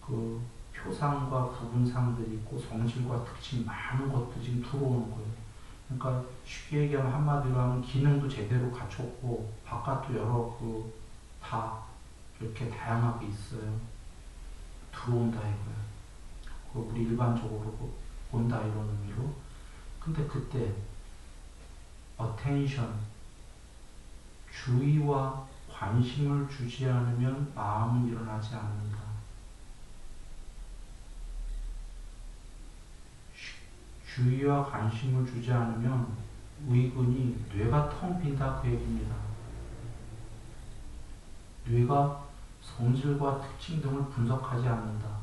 그 표상과 부분상들이 있고 성질과 특징이 많은 것들이 지금 들어오는 거예요. 그러니까 쉽게 얘기하면 한마디로 하면 기능도 제대로 갖췄고 바깥도 여러 다 이렇게 다양하게 있어요. 들어온다 이거예요. 우리 일반적으로 본다 이런 의미로. 근데 그때 attention, 주의와 관심을 주지 않으면 마음은 일어나지 않는다. 주의와 관심을 주지 않으면 의근이 뇌가 텅 빈다 그 얘기입니다. 뇌가 성질과 특징 등을 분석하지 않는다.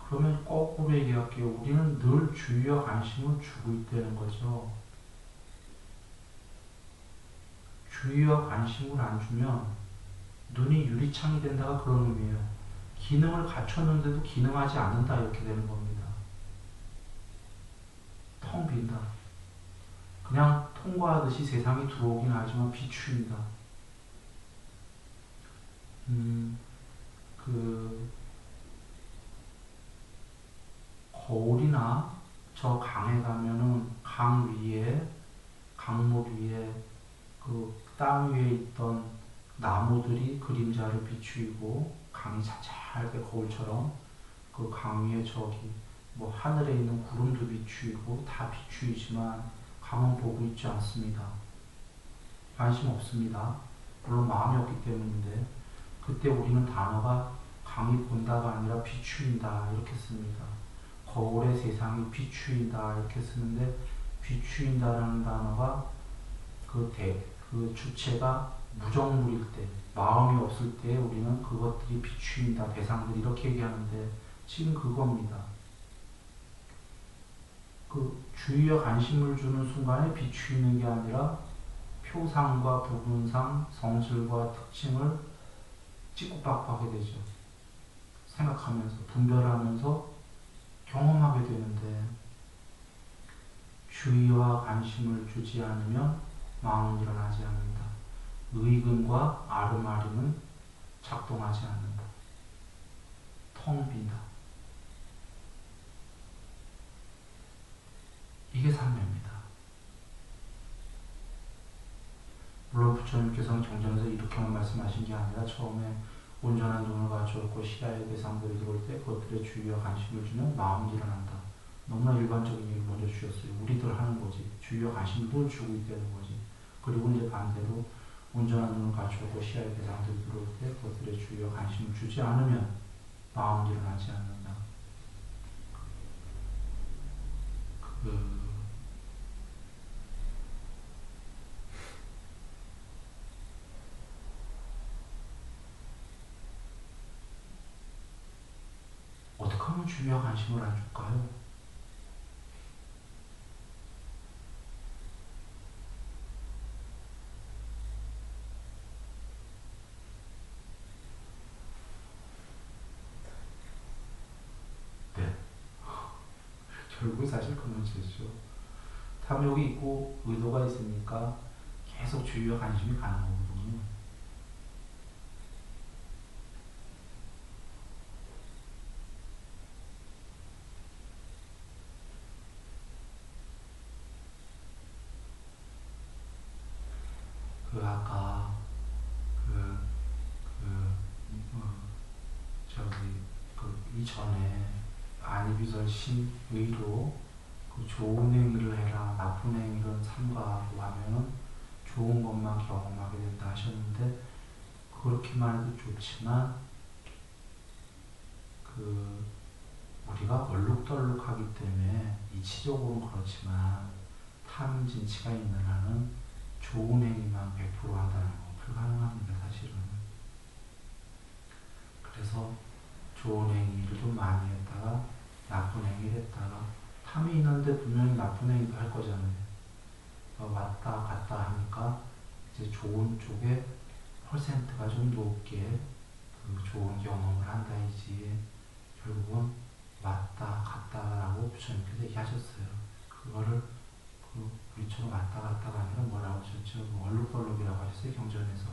그러면 거꾸로 얘기할게요. 우리는 늘 주의와 관심을 주고 있다는 거죠. 주의와 관심을 안 주면 눈이 유리창이 된다가 그런 의미예요. 기능을 갖췄는데도 기능하지 않는다 이렇게 되는 겁니다. 텅 빈다. 그냥 통과하듯이 세상이 들어오긴 하지만 비추인다. 거울이나 저 강에 가면은 강 위에, 강물 위에 땅 위에 있던 나무들이 그림자를 비추이고 강이 자잘하게 거울처럼 그 강 위에 하늘에 있는 구름도 비추이고 다 비추이지만 강은 보고 있지 않습니다. 관심 없습니다. 물론 마음이 없기 때문인데 그때 우리는 단어가 강이 본다가 아니라 비추인다 이렇게 씁니다. 거울의 세상이 비추인다 이렇게 쓰는데 비추인다라는 단어가 그 주체가 무정물일 때, 마음이 없을 때 우리는 그것들이 비추인다, 대상들이 이렇게 얘기하는데 지금 그겁니다. 주의와 관심을 주는 순간에 비추이는 게 아니라 표상과 부분상 성질과 특징을 찌국박하게 되죠. 생각하면서 분별하면서 경험하게 되는데 주의와 관심을 주지 않으면 마음은 일어나지 않는다. 의근과 아르마림은 작동하지 않는다. 텅 빈다. 이게 삼매입니다. 물론 부처님께서는 경전에서 이렇게만 말씀하신 게 아니라 처음에 온전한 눈을 갖추었고 시야의 대상들이 들어올 때 그것들의 주의와 관심을 주면 마음이 일어난다. 너무나 일반적인 얘기를 먼저 주셨어요. 우리들 하는 거지. 주의와 관심을 늘 주고 있다는 거지. 그리고 이제 반대로 온전한 눈을 갖추었고 시야의 대상들이 들어올 때 그것들의 주의와 관심을 주지 않으면 마음이 일어나지 않는다. 어떻게 하면 주의와 관심을 안 줄까요? 네. 결국 사실 그 문제죠. 탐욕이 있고 의도가 있으니까 계속 주의와 관심이 가는 거거든요. 아까 이전에 안이비설 심의로 좋은 행위를 해라, 나쁜 행위를 삼가하고 하면은 좋은 것만 경험하게 된다 하셨는데 그렇게만 해도 좋지만 우리가 얼룩덜룩하기 때문에 이치적으로는 그렇지만 탐진치가 있는 한은 좋은 행위만 100% 한다는 건 불가능합니다, 사실은. 그래서 좋은 행위를 좀 많이 했다가 나쁜 행위를 했다가 탐이 있는데 분명히 나쁜 행위도 할 거잖아요. 왔다 갔다 하니까 이제 좋은 쪽에 퍼센트가 좀 높게 좋은 경험을 한다이지 결국은 왔다 갔다라고 부처님께서 얘기하셨어요. 그거를 우리처럼 왔다 갔다가 아니라 뭐라고 하셨죠? 얼룩덜룩이라고 하셨어요. 경전에서.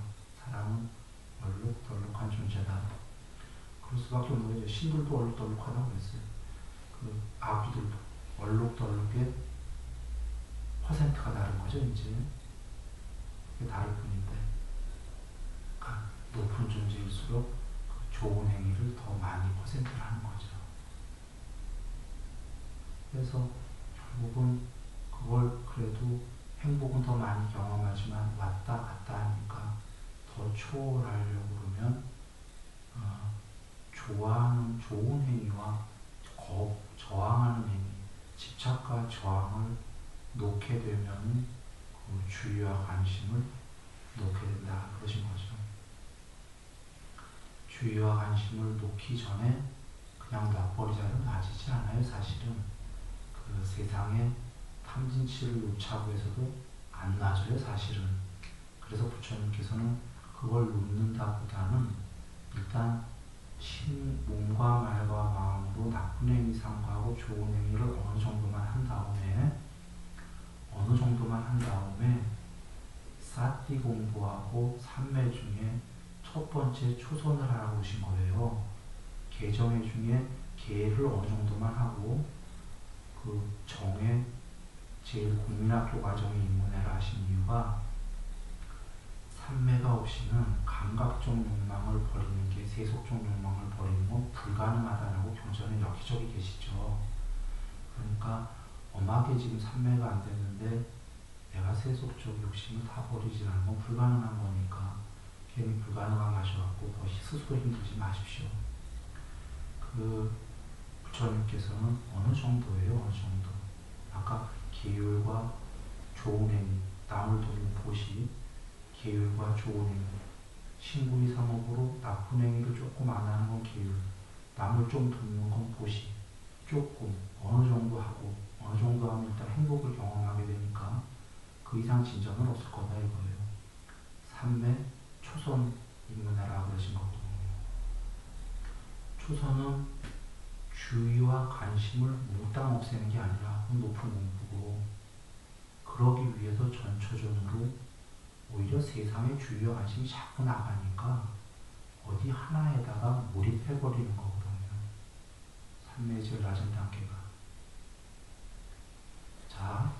사람은 얼룩덜룩한 존재다. 그럴 수밖에 없는 거죠. 신들도 얼룩덜룩하다고 그랬어요. 아기들도 얼룩덜룩의 퍼센트가 다른 거죠. 이제 그게 다를 뿐인데 그러니까 높은 존재일수록 좋은 행위를 더 많이 퍼센트를 하는 거죠. 그래서 결국은 그걸 그래도 행복은 더 많이 경험하지만 왔다 갔다 하니까 더 초월하려고 그러면 좋아하는 좋은 행위와 저항하는 행위, 집착과 저항을 놓게 되면 주의와 관심을 놓게 된다 그러신 거죠. 주의와 관심을 놓기 전에 그냥 놔버리자면 놔지지 않아요. 사실은 세상에 탐진치를 놓자고 해서도 안 놔줘요. 사실은. 그래서 부처님께서는 그걸 놓는다보다는 일단 몸과 말과 마음으로 나쁜 행위 삼가하고 좋은 행위를 어느 정도만 한 다음에 사띠 공부하고 삼매 중에 첫 번째 초선을 하라고 하신 거예요. 개정회 중에 개를 어느 정도만 하고 정회 제일 국민학교 과정에 입문해라 하신 이유가 삼매가 없이는 감각적 욕망을 버리는 게 세속적 욕망을 버리는 건 불가능하다라고 경전에 여기저기 계시죠. 그러니까 엄하게 지금 삼매가 안 됐는데 내가 세속적 욕심을 다 버리지 않는 건 불가능한 거니까 괜히 불가능한 하셔갖고 더 스스로 힘들지 마십시오. 부처님께서는 어느 정도예요? 어느 정도. 아까 계율과 좋은 행위, 남을 돕는 보시, 계율과 좋은 행위, 신구리 삼업으로 나쁜 행위를 조금 안 하는 건 계율, 남을 좀 돕는 건 보시, 조금 어느 정도 하고 어느 정도 하면 일단 행복을 경험하게 되니까 그 이상 진전은 없을 거다 이거예요. 삼매 초선 인문해라 그러신 거거든요. 초선은 주의와 관심을 몽땅 없애는 게 아니라 높은 공부고, 그러기 위해서 전초전으로 오히려 세상의 주의와 관심이 자꾸 나가니까 어디 하나에다가 몰입해버리는 거거든요. 삼매의 제일 낮은 단계가. 자,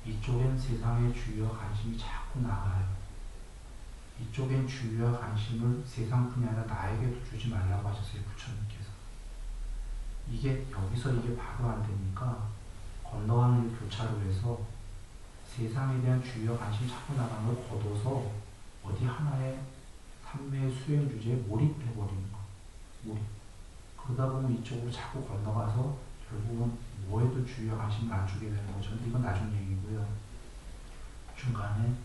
이쪽엔 세상의 주의와 관심이 자꾸 나가요. 이쪽엔 주의와 관심을 세상뿐이 아니라 나에게도 주지 말라고 하셨어요, 부처님께서. 이게 여기서 이게 바로 안 되니까 건너가는 교차로 해서 세상에 대한 주의와 관심이 자꾸 나가는 걸 걷어서 어디 하나의 삼매의 수행 주제에 몰입해버리는 거. 몰입. 그러다 보면 이쪽으로 자꾸 건너가서 결국은 뭐에도 주의와 관심을 안 주게 되는 거죠. 근데 이건 나중 얘기고요. 중간에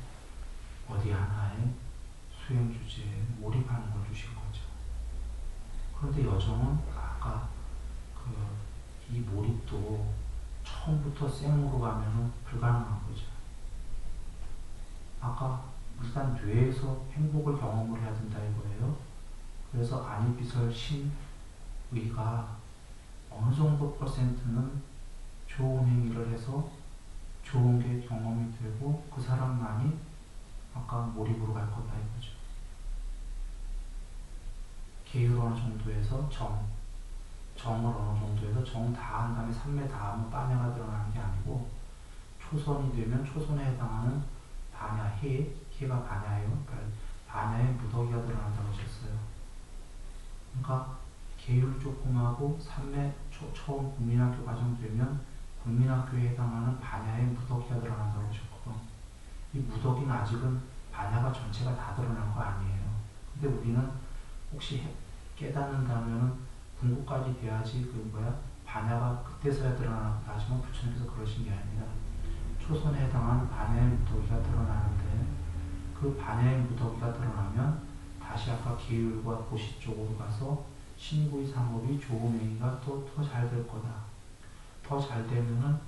어디 하나의 수행 주제에 몰입하는 걸 주신 거죠. 그런데 여정은 아까 이 몰입도 처음부터 생으로 가면은 불가능한 거죠. 아까 일단 뇌에서 행복을 경험을 해야 된다 이거예요. 그래서 안이비설 신의가 어느 정도 퍼센트는 좋은 행위를 해서 좋은 게 경험이 되고 그 사람만이 아까 몰입으로 갈 거다 이거죠. 계율 어느 정도에서 정을 어느 정도에서 정 다 한 다음에 삼매 다 하면 빠냐가 드러나는 게 아니고, 초선이 되면 초선에 해당하는 반야, 해가 반야예요. 그러니까 반야의 무더기가 드러난다고 하셨어요. 그러니까 계율 조금 하고 삼매 처음 국민학교 과정 되면 국민학교에 해당하는 반야의 무더기가 드러난다고 하셨거든. 이 무더기는 아직은 반야가 전체가 다 드러난 거 아니에요. 근데 우리는 혹시 깨닫는다면은 궁극까지 돼야지 반야가 그때서야 드러나고, 하지만 부처님께서 그러신 게 아니라 초선에 해당하는 반야의 무더기가 드러나는데, 그 반야의 무더기가 드러나면 다시 아까 계율과 고시 쪽으로 가서 신구의 상업이 좋은 행위가 또 더 잘 될 거다. 더 잘 되면은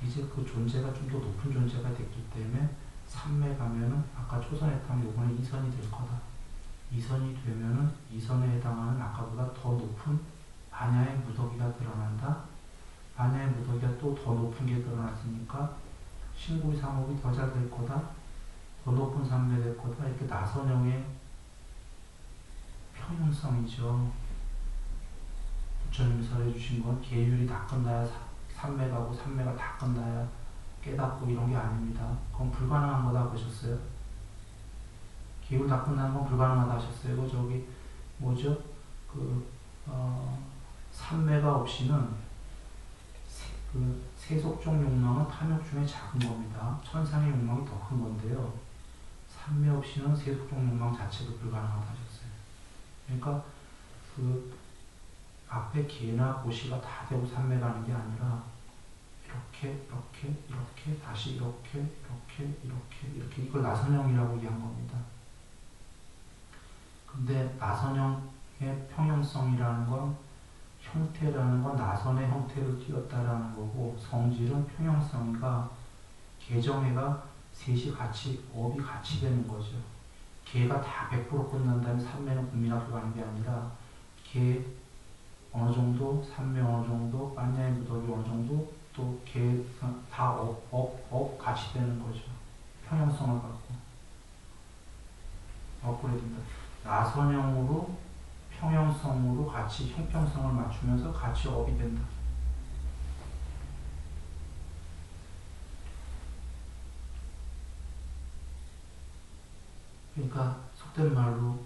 이제 그 존재가 좀 더 높은 존재가 됐기 때문에 삼매 가면은 아까 초선에 해당하면 요번에 이선이 될 거다. 이선이 되면은 이선에 해당하는 아까보다 더 높은 반야의 무더기가 드러난다. 반야의 무더기가 또 더 높은 게 드러났으니까 신구의 상업이 더 잘 될 거다. 더 높은 삼매 될 거다. 이렇게 나선형의 평형성이죠. 부처님이 설해 주신 건 계율이 다 끝나야 삼매 가고 삼매가 다 끝나야 깨닫고 이런 게 아닙니다. 그건 불가능한 거다 보셨어요? 계율 다 끝나는 건 불가능하다 하셨어요. 뭐죠? 삼매가 없이는 세속적 욕망은 탐욕 중에 작은 겁니다. 천상의 욕망이 더 큰 건데요. 삼매 없이는 세속적 욕망 자체도 불가능하다 하셨어요. 그러니까 앞에 계나 고시가 다 되고 삼매 가는 게 아니라 이렇게 다시 이렇게 이걸 나선형이라고 얘기한 겁니다. 근데 나선형의 평형성이라는 건, 형태라는 건 나선의 형태를 띄었다라는 거고, 성질은 평형성이가 계정애가 셋이 같이 업이 같이 되는 거죠. 계가 다 100% 끝난 다음에 삼매는 국민학교 가는 게 아니라 계 어느 정도, 삼매 어느 정도, 반야의 무더기 어느 정도, 또 계 다 업 같이 되는 거죠. 평형성을 갖고 업그레이드 된다. 나선형으로 평형성으로 같이 형평성을 맞추면서 같이 업이 된다. 그러니까 속된 말로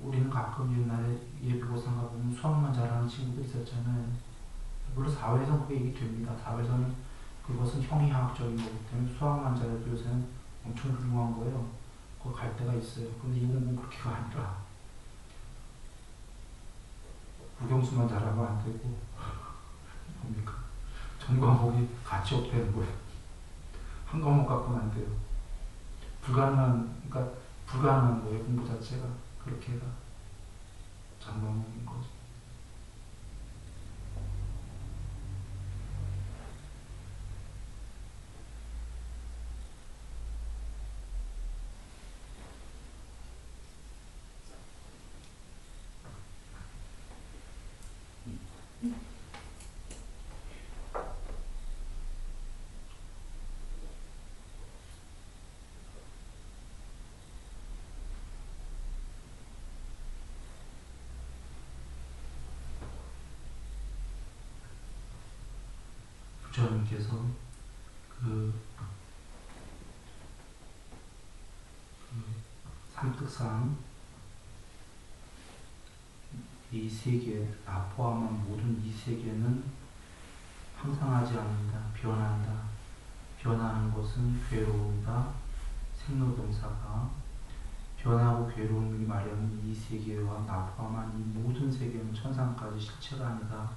우리는 가끔 옛날에 예비고사 가보면 수학만 잘하는 친구들 있었잖아요. 물론 사회에서는 그게 얘기 됩니다. 사회에서는 그것은 형이하학적인 거기 때문에 수학만 잘해도 요새는 엄청 훌륭한 거예요. 그거 갈 때가 있어요. 근데 이 공부는 그렇게가 아니라 국영수만 잘하면 안 되고 뭡니까? 전 과목이 같이 없다는 거예요. 한 과목 갖고는 안 돼요. 불가능한 거예요. 공부 자체가. 그렇게가 장과목인 거죠. 부처님께서 그 삼특상 이 세계, 나 포함한 모든 이 세계는 항상하지 않는다. 변한다. 변하는 것은 괴로움이다. 생로병사가 변하고 괴로움이 마련인 이 세계와 나 포함한 이 모든 세계는 천상까지 실체가 아니다.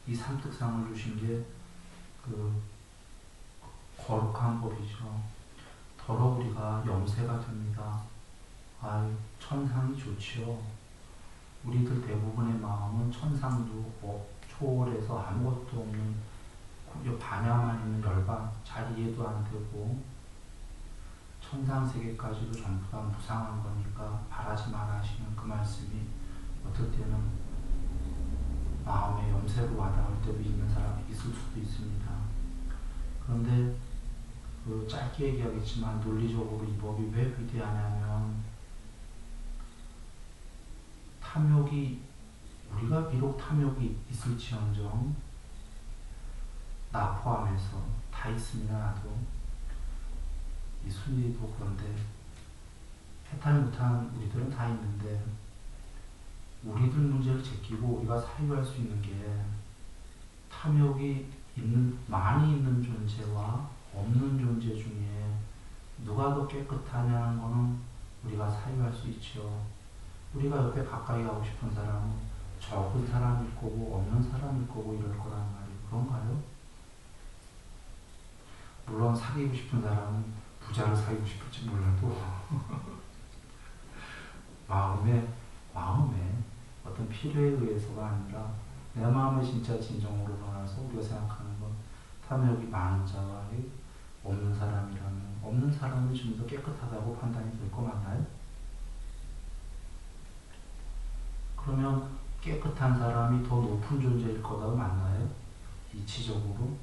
이 삼특상을 주신 게 그 거룩한 법이죠. 더러 우리가 염세가 됩니다. 아유, 천상이 좋지요. 우리들 대부분의 마음은 천상도 초월해서 아무것도 없는 반야만 있는 열반, 잘 이해도 안 되고 천상 세계까지도 전부 다 무상한 거니까 바라지 마라 하시는 그 말씀이 어떨 때는 마음의 염세로 와닿을 때도 있는 사람이 있을 수도 있습니다. 그런데 그 짧게 얘기하겠지만 논리적으로 이 법이 왜 위대하냐면 탐욕이 우리가 비록 탐욕이 있을지언정 나 포함해서 다 있습니다. 나도 이 순리도 그런데 해탈 못한 우리들은 다 있는데 우리들 문제를 제끼고 우리가 사유할 수 있는 게 탐욕이 많이 있는 존재와 없는 존재 중에 누가 더 깨끗하냐는 거는 우리가 사유할 수 있죠. 우리가 옆에 가까이 가고 싶은 사람은 적은 사람일 거고 없는 사람일 거고 이럴 거란 말이에요. 그런가요? 물론 사귀고 싶은 사람은 부자를 사귀고 싶을지 몰라도 마음에 어떤 필요에 의해서가 아니라 내 마음에 진짜 진정으로 일어나서 우리가 생각하는 건 탐욕이 많은 자와 없는 사람이라면 없는 사람이 좀 더 깨끗하다고 판단이 될 거 맞나요? 그러면 깨끗한 사람이 더 높은 존재일 거다고 맞나요? 이치적으로?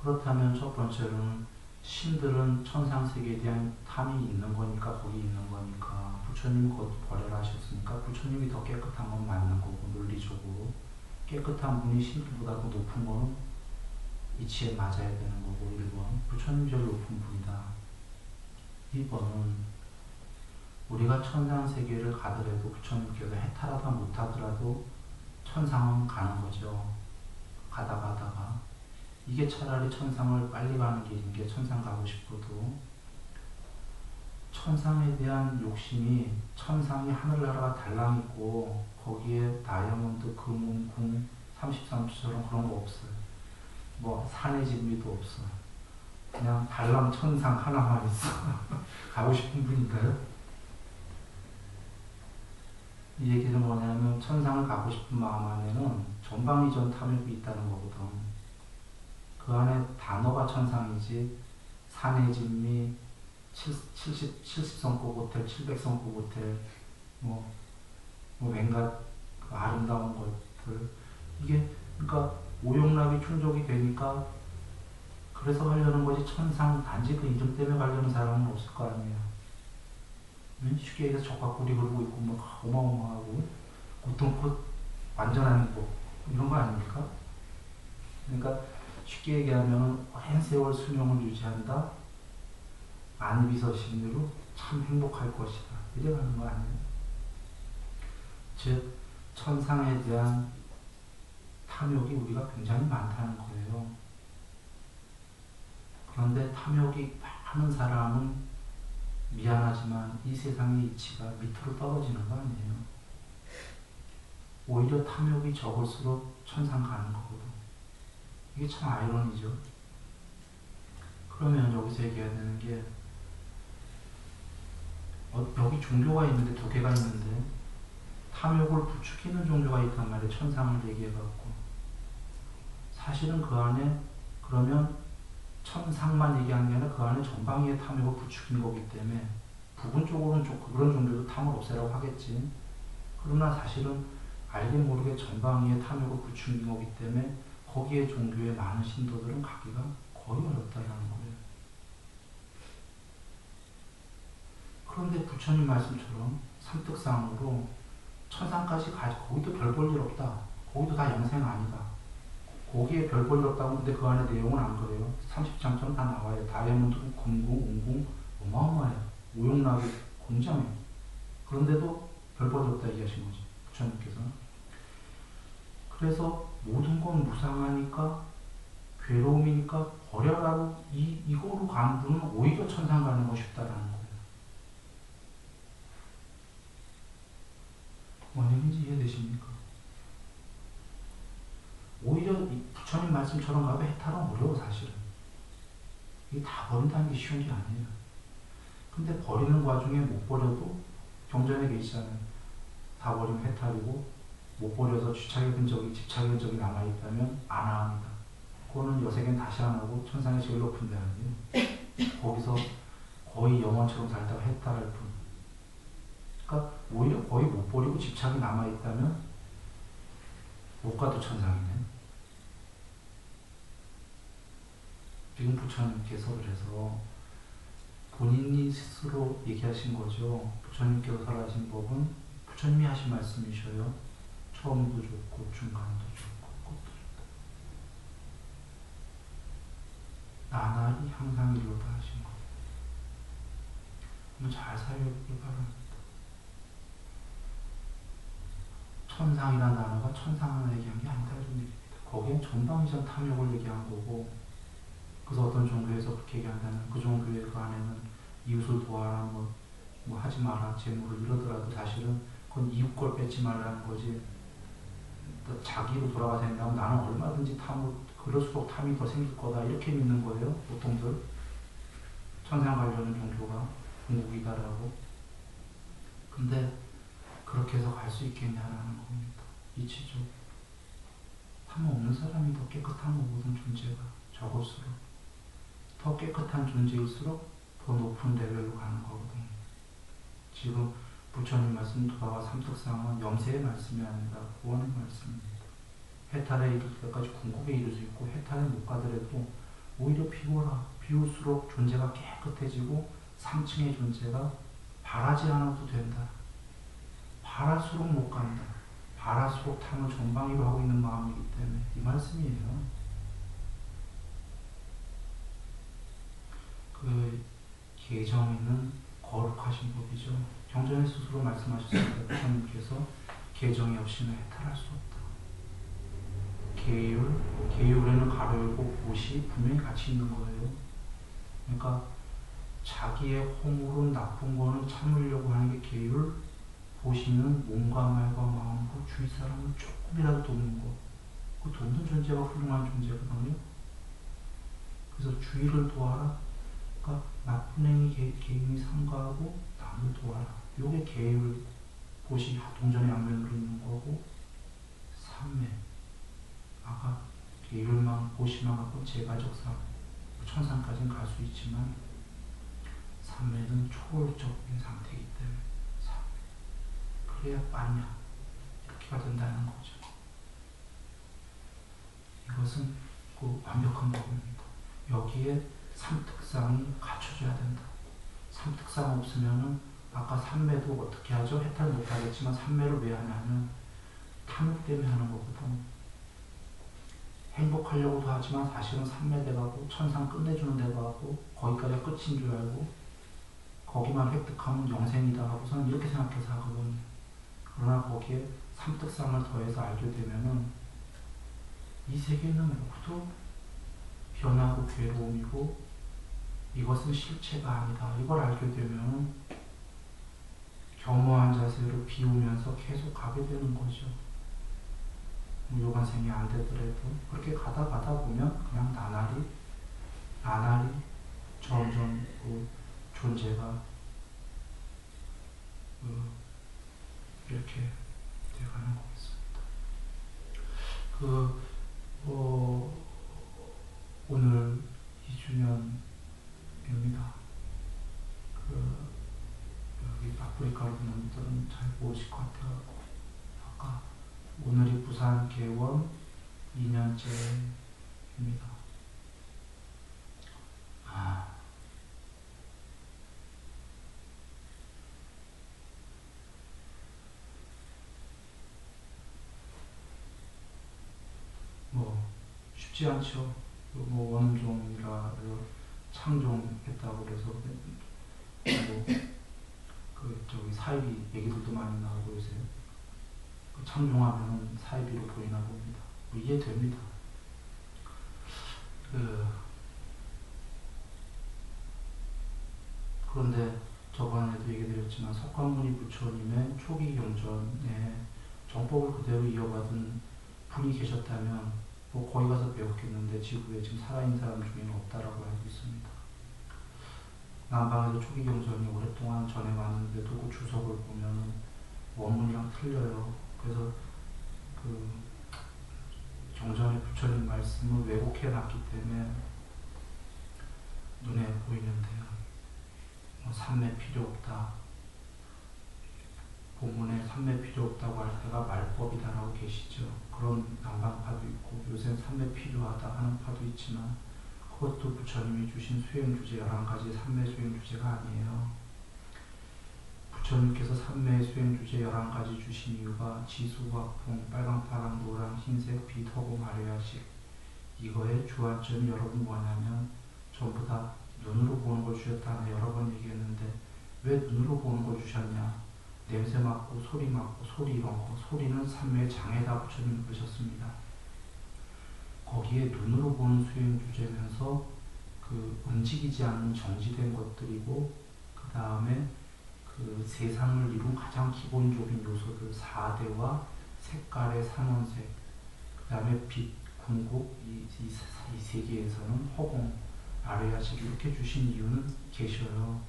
그렇다면 첫 번째로는 신들은 천상세계에 대한 탐이 있는 거니까 거기 있는 거니까 부처님이 그것도 버려라 하셨으니까 부처님이 더 깨끗한 건 맞는 거고 논리적으로 깨끗한 분이 신들보다 더 높은 거는 이치에 맞아야 되는 거고 1번 부처님이 제일 높은 분이다. 2번은 우리가 천상세계를 가더라도 부처님께서 해탈하다 못하더라도 천상은 가는 거죠. 가다가 이게 차라리 천상을 빨리 가는 길인 게 천상 가고 싶어도 천상에 대한 욕심이 천상이 하늘나라가 달랑 있고 거기에 다이아몬드, 금은, 궁, 33초처럼 그런 거 없어요. 뭐 산의 진미도 없어. 그냥 달랑 천상 하나만 있어. 가고 싶은 분인가요? 이 얘기는 뭐냐면 천상을 가고 싶은 마음 안에는 전방위전 탐욕이 있다는 거거든. 그 안에 단어가 천상이지 산의 진미, 70성급 호텔, 700성급 호텔, 뭐 왠가 그 아름다운 것들 이게 그러니까 오용락이 충족이 되니까 그래서 가려는 거지 천상 단지 그 이름 때문에 가려는 사람은 없을 거 아니에요. 쉽게 얘기해서 적각구리 그러고 있고 뭐 어마어마하고 고통꽃 완전한 행복 이런 거 아닙니까? 그러니까 쉽게 얘기하면 오랜 세월 수명을 유지한다. 안비서심으로 참 행복할 것이다. 이래가는 거 아니에요? 즉 천상에 대한 탐욕이 우리가 굉장히 많다는 거예요. 그런데 탐욕이 많은 사람은 미안하지만 이 세상의 이치가 밑으로 떨어지는 거 아니에요. 오히려 탐욕이 적을수록 천상 가는 거거든. 이게 참 아이러니죠. 그러면 여기서 얘기해야 되는 게 여기 종교가 있는데 두 개가 있는데 탐욕을 부추기는 종교가 있단 말이에요. 천상을 얘기해갖고 사실은 그 안에 그러면 천상만 얘기하는 게 아니라 그 안에 전방위의 탐욕을 부추긴 거기 때문에 부분적으로는 그런 종교도 탐을 없애라고 하겠지. 그러나 사실은 알게 모르게 전방위의 탐욕을 부추긴 거기 때문에 거기에 종교의 많은 신도들은 가기가 거의 어렵다는 거예요. 그런데 부처님 말씀처럼 삼특상으로 천상까지 가지 거기도 별 볼 일 없다. 거기도 다 영생 아니다. 거기에 별볼일 없다고 하는데 그 안에 내용은 안 그래요. 30장처럼 다 나와요. 다이아몬드, 금고, 웅궁 어마어마해요. 오용락이 공장이에요. 그런데도 별볼일 없다 얘기하신 거죠. 부처님께서는. 그래서 모든 건 무상하니까 괴로움이니까 버려라고 이거로 간 분은 오히려 천상 가는 거 쉽다라는 거예요. 뭔 얘기인지 이해되십니까? 오히려 부처님 말씀처럼 가도 해탈은 어려워 사실은. 이게 다 버린다는 게 쉬운 게 아니에요. 근데 버리는 과정에 못 버려도 경전에 계시잖아요. 다 버리면 해탈이고 못 버려서 집착의 적이 남아있다면 안하합니다. 그거는 여세계는 다시 안 하고 천상의 제일 높은 데 아니에요. 거기서 거의 영원처럼 살다가 해탈할 뿐. 그러니까 오히려 거의 못 버리고 집착이 남아있다면 못 가도 천상이네. 지금 부처님께서 그래서 본인이 스스로 얘기하신 거죠. 부처님께서 설하신 법은 부처님이 하신 말씀이셔요. 처음도 좋고 중간도 좋고 끝도 좋다. 나날이 항상 이루다 하신 거. 한번 잘 살펴보길 바랍니다. 천상이라는 단어가 천상 하나 얘기한 게 아니다 이런 얘기입니다. 거기엔 전방위적 탐욕을 얘기한 거고, 그래서 어떤 종교에서 그렇게 얘기한다면 그 종교의 그 안에는 이웃을 도와라, 뭐 하지 마라, 재물을 이러더라도 사실은 그건 이웃 걸 뺏지 말라는 거지. 자기로 돌아가야 된다면 나는 얼마든지 그럴수록 탐이 더 생길 거다 이렇게 믿는 거예요. 보통들 천상 가려는 종교가 궁극이다라고. 근데 그렇게 해서 갈 수 있겠냐라는 겁니다. 이치죠. 탐 없는 사람이 더 깨끗한 모든 존재가 적을수록 더 깨끗한 존재일수록 더 높은 레벨로 가는 거거든요. 지금 부처님 말씀 돌아와 삼특상은 염세의 말씀이 아니라 구원의 말씀입니다. 해탈에 이를 때까지 궁극에 이를 수 있고 해탈에 못 가더라도 오히려 비울수록 존재가 깨끗해지고 3층의 존재가 바라지 않아도 된다. 바랄수록 못 간다. 바랄수록 탐을 전방위로 하고 있는 마음이기 때문에 이 말씀이에요. 그 계정에는 거룩하신 법이죠. 경전에 스스로 말씀하셨습니다. 부처님께서 계정이 없이는 해탈할 수 없다. 계율에는 가로 열고 못이 분명히 같이 있는 거예요. 그러니까 자기의 허물은 나쁜 거는 참으려고 하는 게 계율, 보시는 몸과 말과 마음과 주위 사람을 조금이라도 돕는 거. 그 돕는 존재가 훌륭한 존재거든요. 그래서 주위를 도와라. 그러니까 나쁜 행위 개인이 삼가하고 남을 도와라. 요게 계율, 보시, 동전의 양면으로 있는 거고, 삼매. 아까 계율만, 보시만 갖고 제가적 삶. 천상까지는 갈 수 있지만, 삼매는 초월적인 상태이기 때문에. 그래야 빠냐 이렇게가 된다는 거죠. 이것은 그 완벽한 법입니다. 여기에 삼특상이 갖춰져야 된다. 삼특상 없으면은 아까 삼매도 어떻게 하죠? 해탈 못하겠지만 삼매를 왜 하냐면 탐욕 때문에 하는 거거든. 행복하려고도 하지만 사실은 삼매대 가고 천상 끝내주는 데 가고 거기까지가 끝인 줄 알고 거기만 획득하면 영생이다 하고서는 이렇게 생각해서 하거든요. 그러나 거기에 삼특상을 더해서 알게 되면은 이 세계는 모두 변하고 괴로움이고 이것은 실체가 아니다. 이걸 알게 되면은 겸허한 자세로 비우면서 계속 가게 되는 거죠. 요반생이 안 되더라도 그렇게 가다 보면 그냥 나날이 점점 그 존재가 이렇게 되어가는 거겠습니다. 오늘 2주년입니다. 여기 아프리카로 있는 분들은 잘 모르실 것 같아요. 아까 오늘이 부산 개원 2년째입니다. 쉽지 않죠. 뭐 원음종이라 창종했다고 그래서 뭐그 저기 사이비 얘기들도 많이 나오고 요새 그 창종하면은 사이비로 보이나 봅니다. 뭐 이해됩니다. 그런데 저번에도 얘기 드렸지만 석관무니 부처님의 초기 경전에 정법을 그대로 이어받은 분이 계셨다면 뭐 거기 가서 배웠겠는데 지구에 지금 살아있는 사람 중에는 없다라고 알고 있습니다. 남방에서 초기 경전이 오랫동안 전해왔는데도 그 주석을 보면 원문이랑 틀려요. 그래서 그 경전의 부처님 말씀을 왜곡해놨기 때문에 눈에 보이는데요. 뭐 삼매 필요 없다. 본문에 삼매 필요 없다고 할 때가 말법이다라고 계시죠. 그런 남방파도 있고 요새는 삼매 필요하다 하는 파도 있지만 그것도 부처님이 주신 수행주제 11가지 삼매 수행주제가 아니에요. 부처님께서 삼매 수행주제 11가지 주신 이유가 지수, 화풍, 빨강, 파랑, 노랑, 흰색, 빛, 허공, 아래야식 이거의 주안점이 여러분 뭐냐면 전부 다 눈으로 보는 걸 주셨다는 여러 번 얘기했는데 왜 눈으로 보는 걸 주셨냐? 냄새 맡고 소리 맡고 소리 이런 거 소리는 삼매의 장애다 부처님이 그러셨습니다. 거기에 눈으로 보는 수행 주제면서 그 움직이지 않는 정지된 것들이고 그 다음에 그 세상을 이룬 가장 기본적인 요소들 4대와 색깔의 산원색 그 다음에 빛, 궁극 이 세계에서는 허공 아래야식 이렇게 주신 이유는 계셔요.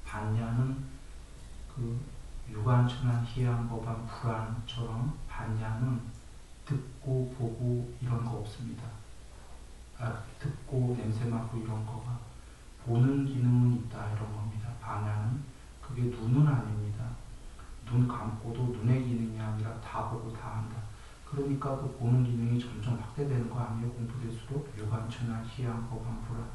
반야는 그 유관천한 희양법한 불안처럼 반야는 듣고 보고 이런 거 없습니다. 듣고 냄새 맡고 이런 거가 보는 기능은 있다 이런 겁니다. 반야는 그게 눈은 아닙니다. 눈 감고도 눈의 기능이 아니라 다 보고 다 한다. 그러니까 그 보는 기능이 점점 확대되는 거 아니에요? 공부될수록 유관천한 희양법한 불안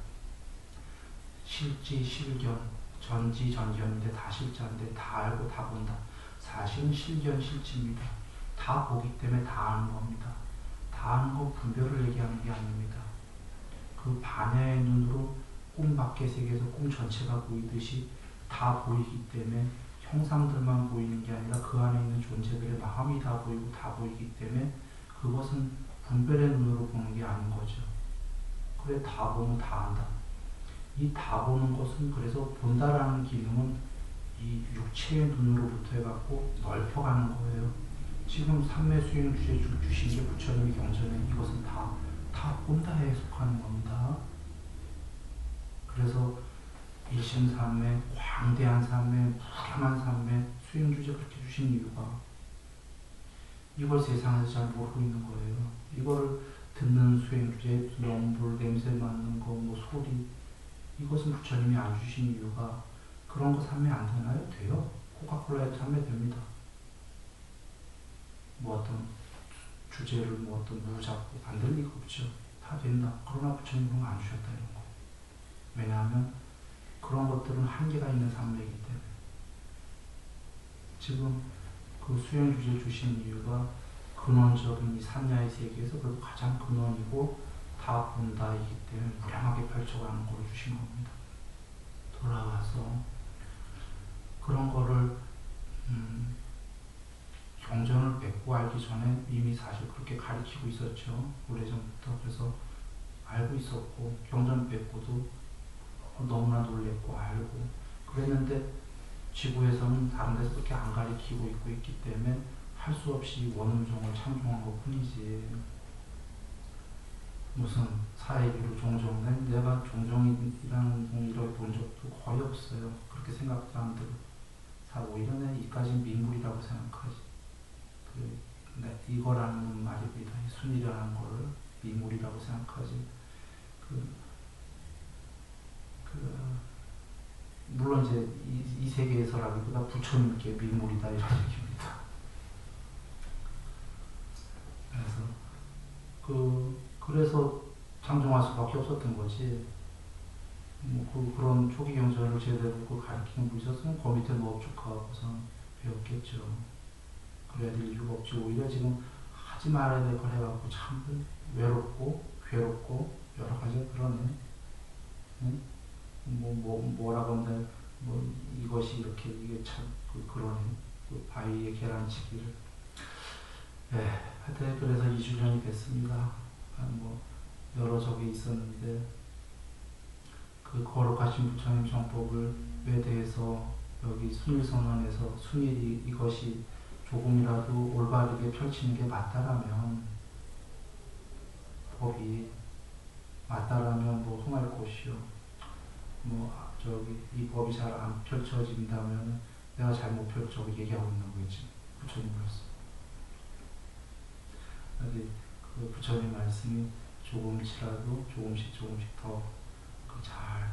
실지 실견 전지 전견인데 다 실자인데 다 알고 다 본다. 사실은 실견 실지입니다. 다 보기 때문에 다 아는 겁니다. 다 아는 건 분별을 얘기하는 게 아닙니다. 그 반야의 눈으로 꿈 밖의 세계에서 꿈 전체가 보이듯이 다 보이기 때문에 형상들만 보이는 게 아니라 그 안에 있는 존재들의 마음이 다 보이고 다 보이기 때문에 그것은 분별의 눈으로 보는 게 아닌 거죠. 그래 다 보면 다 안다. 이 다 보는 것은 그래서 본다라는 기능은 이 육체의 눈으로부터 해갖고 넓혀가는 거예요. 지금 삼매 수행 주제 주신 게 부처님이 경전에 이것은 다 본다에 속하는 겁니다. 그래서 일심삼매, 광대한 삼매, 무량한 삼매 수행 주제 그렇게 주신 이유가 이걸 세상에서 잘 모르고 있는 거예요. 이거를 듣는 수행 주제, 명불, 냄새 맡는 거, 뭐 소리 이것은 부처님이 안 주신 이유가 그런 거 삼매 안 되나요? 돼요. 코카콜라에도 삼매 됩니다. 뭐 어떤 주제를 뭐 어떤 무 잡고 안 될 리가 없죠. 다 된다. 그러나 부처님 그런 거 안 주셨다 이런 거. 왜냐하면 그런 것들은 한계가 있는 삼매이기 때문에. 지금 그 수행 주제 주신 이유가 근원적인 이 산야의 세계에서 그래도 가장 근원이고 다 본다이기 때문에 무량하게 펼쳐가는 걸 주신 겁니다. 돌아와서 그런 거를 경전을 맺고 알기 전에 이미 사실 그렇게 가르치고 있었죠. 오래전부터. 그래서 알고 있었고 경전 맺고도 너무나 놀랬고 알고 그랬는데 지구에서는 다른 데서 그렇게 안 가르치고 있기 때문에 할 수 없이 원음종을 창종한 것 뿐이지 무슨 사회비로 종종은 내가 종종이라는 종이라고 본 적도 거의 없어요. 그렇게 생각도 안 들고 오히려 내가 이까지 민물이라고 생각하지. 이거라는 말입니다. 순이라는 거를 민물이라고 생각하지. 물론 이제 이 세계에서라기보다 부처님께 민물이다 이런 얘기입니다. 그래서 창종할 수밖에 없었던 거지. 그런 초기 경전을 제대로 가르치는 분이 있었으면 그 밑에 노업축하고서 배웠겠죠. 그래야 될 이유가 없지. 오히려 지금 하지 말아야 될 걸 해갖고 참 외롭고 괴롭고 여러 가지 그러네. 응? 뭐라고 하면 뭐 이것이 이렇게 이게 참 그러네. 그 바위의 계란치기를. 예, 하여튼 그래서 2주년이 됐습니다. 뭐 여러 적이 있었는데 그 거룩하신 부처님 정법을에 대해서 여기 순일선언에서 순일이 이것이 조금이라도 올바르게 펼치는 게 맞다라면 법이 맞다라면 뭐 흥할 곳이요. 이 법이 잘 안 펼쳐진다면 내가 잘못 펼쳐 얘기하고 있는 거겠지. 부처님으로서. 여기 그 부처님 말씀이 조금씩 더 잘